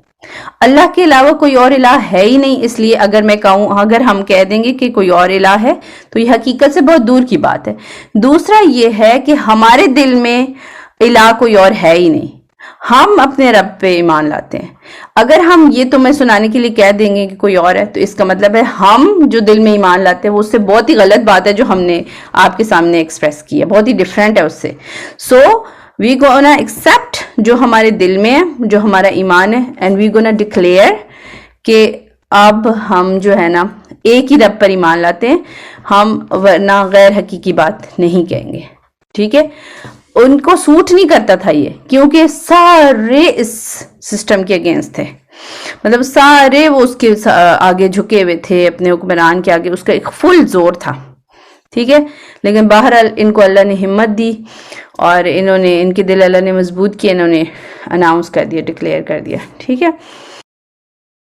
اللہ کے علاوہ کوئی اور الہ ہے ہی نہیں. اس لیے اگر میں کہوں, اگر ہم کہہ دیں گے کہ کوئی اور الہ ہے تو یہ حقیقت سے بہت دور کی بات ہے. دوسرا یہ ہے کہ ہمارے دل میں الہ کوئی اور ہے ہی نہیں, ہم اپنے رب پہ ایمان لاتے ہیں. اگر ہم یہ تمہیں سنانے کے لیے کہہ دیں گے کہ کوئی اور ہے تو اس کا مطلب ہے ہم جو دل میں ایمان لاتے ہیں وہ اس سے بہت ہی غلط بات ہے جو ہم نے آپ کے سامنے ایکسپریس کی ہے, بہت ہی ڈیفرنٹ ہے اس سے. سو وی گونا ایکسپٹ جو ہمارے دل میں ہے, جو ہمارا ایمان ہے, اینڈ وی گونا ڈکلیئر کہ اب ہم جو ہے نا ایک ہی رب پر ایمان لاتے ہیں, ہم ورنہ غیر حقیقی بات نہیں کہیں گے. ٹھیک ہے. ان کو سوٹ نہیں کرتا تھا یہ, کیونکہ سارے اس سسٹم کے اگینسٹ تھے, مطلب سارے وہ اس کے آگے جھکے ہوئے تھے, اپنے حکمران کے آگے اس کا ایک فل زور تھا. ٹھیک ہے. لیکن بہرحال ان کو اللہ نے ہمت دی اور انہوں نے, ان کے دل اللہ نے مضبوط کیے, انہوں نے اناؤنس کر دیا, ڈکلیئر کر دیا. ٹھیک ہے.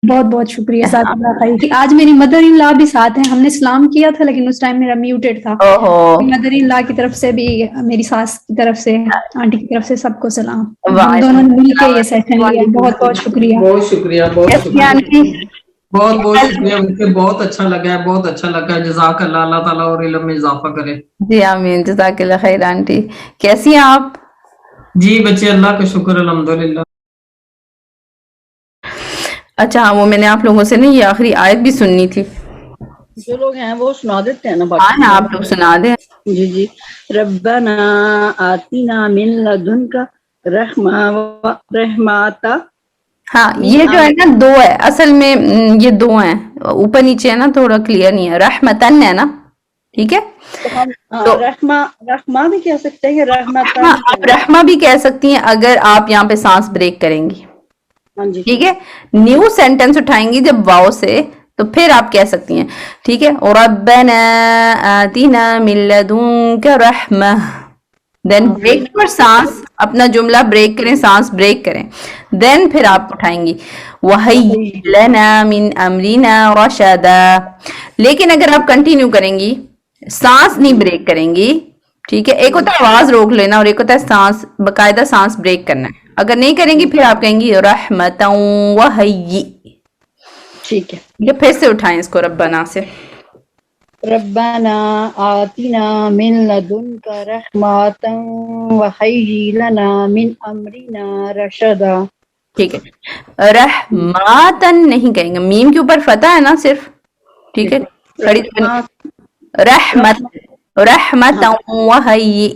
بہت بہت شکریہ جزاک اللہ خیر. آج میری مدر ان لا بھی ساتھ ہیں, ہم نے سلام کیا تھا لیکن اس ٹائم میرا میوٹڈ تھا. مدر ان لا کی طرف سے بھی, میری ساس کی طرف سے, آنٹی کی طرف سے سب کو سلام. ہم دونوں نے مل کے یہ سیشن لیا. بہت بہت شکریہ. بہت شکریہ, بہت شکریہ, بہت بہت شکریہ. مجھے بہت اچھا لگا ہے, بہت اچھا لگا ہے. جزاک اللہ, اللہ تعالیٰ اور علم میں اضافہ کرے. جی آمین. جزاک اللہ خیر. آنٹی کیسی ہیں آپ؟ جی بچے اللہ کا شکر الحمدللہ. اچھا وہ میں نے آپ لوگوں سے نا یہ آخری آیت بھی سننی تھی. جو لوگ ہیں وہ سنا دیتے ہیں نا. ہاں آپ لوگ سنا دیں. جی جی. ربنا آتینا من لدنک رحمتا. ہاں یہ جو ہے نا دو ہے اصل میں, یہ دو ہیں, اوپر نیچے ہے نا, تھوڑا کلیئر نہیں ہے. رحمتن ہے نا. ٹھیک ہے. تو رحمہ بھی کہہ سکتے ہیں, رحمتن. ہاں آپ رحمہ بھی کہہ سکتی ہیں اگر آپ یہاں پہ سانس بریک کریں گی. ٹھیک ہے. نیو سینٹنس اٹھائیں گی جب واو سے تو پھر آپ کہہ سکتی ہیں. ٹھیک ہے. ربنا آتنا من لدنک رحمہ, دین بریک پر سانس, اپنا جملہ بریک کریں, سانس بریک کریں, دین پھر آپ اٹھائیں گی وَهَيِّئْ لَنَا مِنْ أَمْرِنَا رَشَدًا. لیکن اگر آپ کنٹینیو کریں گی, سانس نہیں بریک کریں گی. ٹھیک ہے. ایک ہوتا ہے آواز روک لینا اور ایک ہوتا ہے سانس, باقاعدہ سانس بریک کرنا ہے. اگر نہیں کریں گی پھر آپ کہیں گی رحمتاً وَهَيِّئْ. ٹھیک ہے. یہ پھر سے اٹھائیں اس کو ربنا سے. ربنا آتنا من لدنک رحمتا وہیئ لنا من امرنا رشدا. ٹھیک ہے. رحماتن نہیں کہیں گے, میم کے اوپر فتح ہے نا صرف. ٹھیک ہے. رحمت, رحمتاً وہیئ.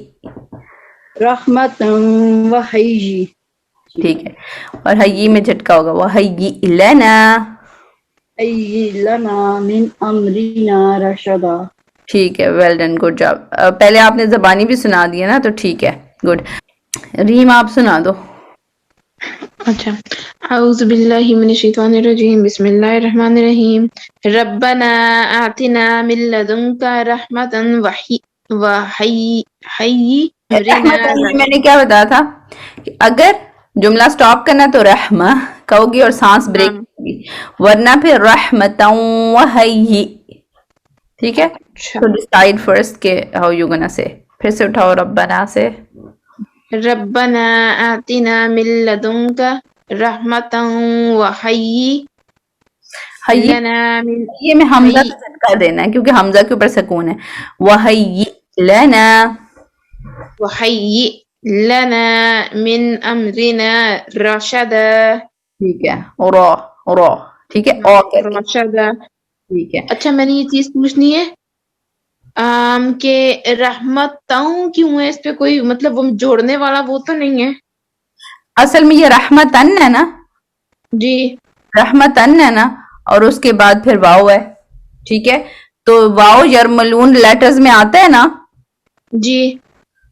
رحمتا وہیئ. ٹھیک ہے. اور حیی میں جھٹکا ہوگا, وہیئ لنا. وہیئ لنا من امرنا رشدا. ٹھیک ہے. Well done, good job. پہلے آپ نے زبانی بھی سنا دی ہے نا, تو ٹھیک ہے, گڈ. ریم آپ سنا دو. اچھا. اعوذ باللہ من الشیطان الرجیم, بسم اللہ الرحمن الرحیم. ربنا آتنا من لدنک رحمتا وہیئ میں نے کیا بتایا تھا کہ اگر جملہ سٹاپ کرنا تو رحمہ کہو گی اور سانس بریک ہوگی, ورنہ پھر رحمتاً وہیئ. ٹھیک ہے. تو ڈیسائیڈ فرسٹ کہ ہاؤ یو گونا سے. پھر سے اٹھاؤ ربنا سے. ربنا آتنا من لدنک رحمتا وہیئ لنا من. یہ میں حمزہ سے جھٹکا دینا ہے کیونکہ حمزہ کے اوپر سکون ہے. وہیئ لنا, وہیئ لنا من امرنا رشدا. ٹھیک ہے. رو ٹھیک ہے. رشدا. ٹھیک ہے. اچھا میں نے یہ چیز پوچھنی ہے کہ رحمتاؤں کیوں ہے, اس پہ کوئی مطلب وہ جوڑنے والا وہ تو نہیں ہے؟ اصل میں یہ رحمتن ہے نا, جی رحمتن ہے نا، اور اس کے بعد پھر واو ہے، ٹھیک ہے؟ تو واو یرملون لیٹرز میں آتا ہے نا، جی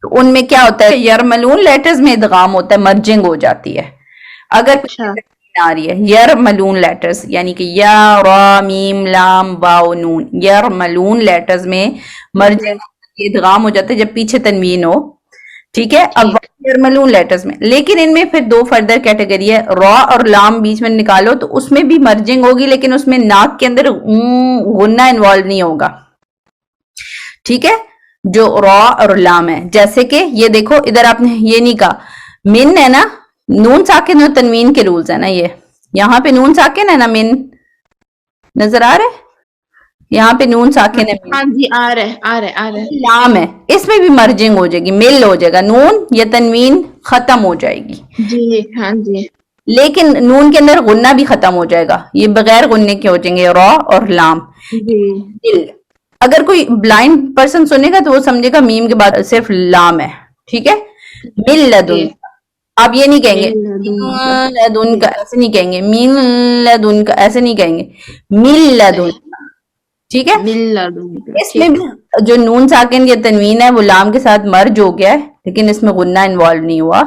تو ان میں کیا ہوتا ہے، یرملون لیٹرز میں ادغام ہوتا ہے، مرجنگ ہو جاتی ہے. اگر اچھا آ رہی ہے یرملون لیٹرز، یعنی کہ یا را میم لام واو نون، یرملون لیٹرز میں مرجنگ ادغام ہو جاتا ہے جب پیچھے تنوین ہو، ٹھیک ہے؟ اب ٹھیک یرملون لیٹرز میں، لیکن ان میں پھر دو فردر کیٹیگری ہے، را اور لام بیچ میں نکالو تو اس میں بھی مرجنگ ہوگی، لیکن اس میں ناک کے اندر غنہ انوالو نہیں ہوگا، ٹھیک ہے؟ جو را اور لام ہے، جیسے کہ یہ دیکھو ادھر آپ نے یہ نہیں کہا، من ہے نا، نون ساکن اور تنوین کے رولز ہیں نا، یہ یہاں پہ نون ساکن ہے نا، من نظر آ رہے، یہاں پہ نون ساکن ہے، من ہاں جی آ رہے لام ہے، اس میں بھی مرجنگ ہو جائے گی، مل ہو جائے گا، نون یا تنوین ختم ہو جائے گی، جی ہاں جی لیکن نون کے اندر غنہ بھی ختم ہو جائے گا، یہ بغیر غننے کے ہو جائیں گے را اور لام. جی دل، اگر کوئی بلائنڈ پرسن سنے گا تو وہ سمجھے گا میم کے بعد صرف لام ہے، ٹھیک ہے؟ مل لدن، آپ یہ نہیں کہیں گے مل لدن کا، ایسے نہیں کہیں گے، مل لدن کا ایسے نہیں کہیں گے، مل لدن، ٹھیک ہے؟ اس میں ٹھیک بھی جو نون ساکن یا تنوین ہے وہ لام کے ساتھ مرج ہو گیا ہے، لیکن اس میں غنہ انوالو نہیں ہوا،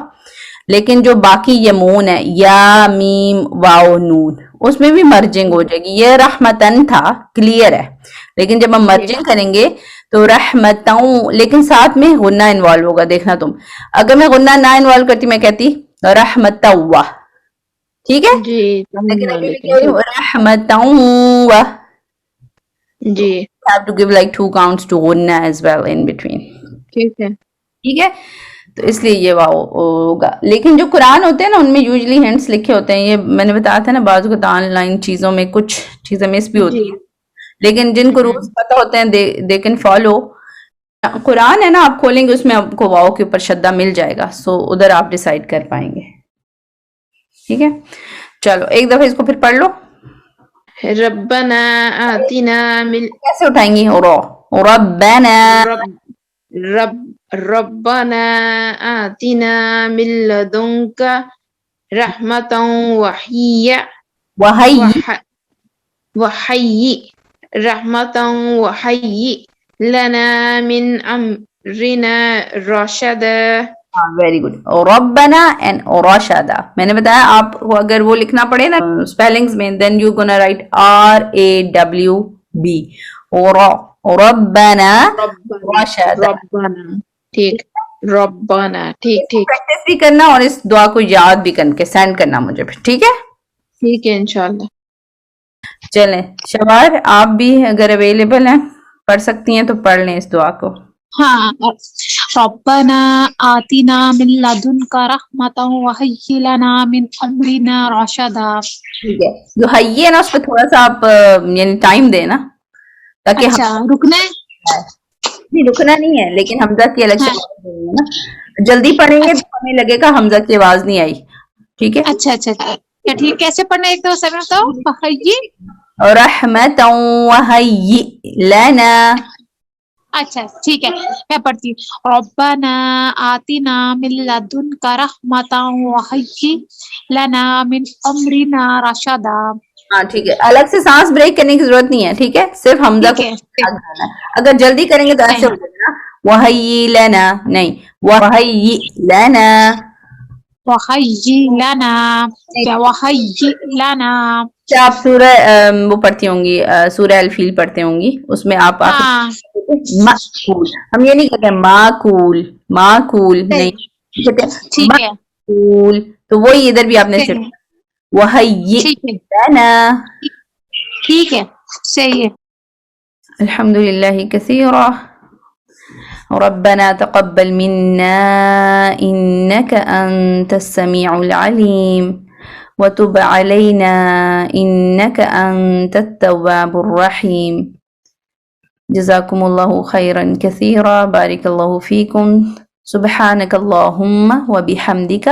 لیکن جو باقی یمون ہے یا میم واو نون، اس میں بھی مرجنگ ہو جائے گی. یہ رحمتن تھا، کلیئر ہے، لیکن جب ہم مرجنگ کریں گے تو رحمتوں، لیکن ساتھ میں غنہ انوالو ہوگا. دیکھنا تم، اگر میں غنہ نہ انوالو کرتی میں کہتی رحمتوا، ٹھیک ہے؟ جی لیکن ابھی میں کہہ ٹھیک رہی ہوں رحمتوا. جی Have to give like 2 counts to gunna as well in between. ٹھیک ہے ٹھیک ہے؟ تو اس لیے یہ واو ہوگا. لیکن جو قرآن ہوتے ہیں نا ان میں یوزلی ہینڈس لکھے ہوتے ہیں، یہ میں نے بتایا تھا نا، بعض اوقات آن لائن چیزوں میں کچھ چیزیں مس بھی ہوتی جی ہیں، لیکن جن کو رولز پتہ ہوتے ہیں they can follow. قرآن ہے نا، آپ کھولیں گے اس میں آپ کو واو کے اوپر شدہ مل جائے گا، سو ادھر آپ ڈیسائیڈ کر پائیں گے. ٹھیک ہے، چلو ایک دفعہ اس کو پھر پڑھ لو. ربنا آتنا من کیسے اٹھائیں گی؟ رو ربنا، ربنا آتنا من لدنك رحمة وہی وحيي رحمة وحيي لنا من أمرنا رشدا. Very good. ربنا اینڈ رشدا، میں نے بتایا آپ کو اگر وہ لکھنا پڑے نا اسپیلنگز میں، then you gonna write RAWB، ربنا رشدا. ربنا ٹھیک ربنا ٹھیک پریکٹس بھی کرنا اور اس دعا کو یاد بھی کر کے سینڈ کرنا مجھے پھر، ٹھیک ہے؟ ٹھیک ہے انشاءاللہ. چلیں شوار، آپ بھی اگر اویلیبل ہیں پڑھ سکتی ہیں تو پڑھ لیں اس دعا کو. ہاں، ربنا آتنا من لدنک رحمتا وہی لنا من امرنا رشدا. ٹھیک ہے، جو حی ہے نا اس پہ تھوڑا سا آپ یعنی ٹائم دیں نا، تاکہ اچھا رکنا ہے؟ نہیں رکنا نہیں ہے، لیکن حمزہ کی الگ سے ہاں آواز نہیں ہے نا، جلدی پڑھیں گے تو ہمیں لگے گا حمزہ کی آواز نہیں آئی، ٹھیک ہے؟ اچھا اچھا کیا ٹھیک، کیسے پڑھنا ہے ایک دفعہ سر بتاؤ. وحی، رحمتا وہی لنا. اچھا ٹھیک ہے میں پڑھتی ہوں. ربنا آتنا من لدنک رحمتا وہی لنا من امرنا رشدا. ہاں ٹھیک ہے، الگ سے سانس بریک کرنے کی ضرورت نہیں ہے، ٹھیک ہے؟ صرف حمزہ ٹھیک کو ہے آگے آنا ہے. اگر جلدی کریں گے تو ایسے ہو جائے گا، وہی لنا نہیں، وہی لنا. وحی لنا، کیا وحی لنا. کیا آپ سورہ وہ پڑھتی ہوں گی، سورہ الفیل پڑھتے ہوں گی، اس میں آپ آخر ہاں معقول، ہم یہ نہیں کہتے معقول، معقول نہیں کہتے، ٹھیک ہے معقول. تو وہی ادھر بھی آپ نے صحیح ہے وہی ٹھیک ہے لنا. ٹھیک ہے صحیح ہے. الحمد لله كثيرا. ربنا تقبل منا إنك أنت السميع العليم وتب علينا إنك أنت التواب الرحيم. جزاكم الله خيرا كثيرا، بارك الله فيكم. سبحانك اللهم وبحمدك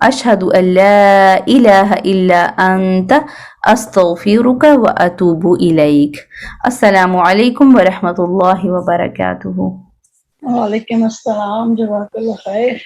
أشهد أن لا إله إلا أنت أستغفرك وأتوب إليك. السلام عليكم ورحمة الله وبركاته. وعلیکم السلام، جزاک اللہ خیر.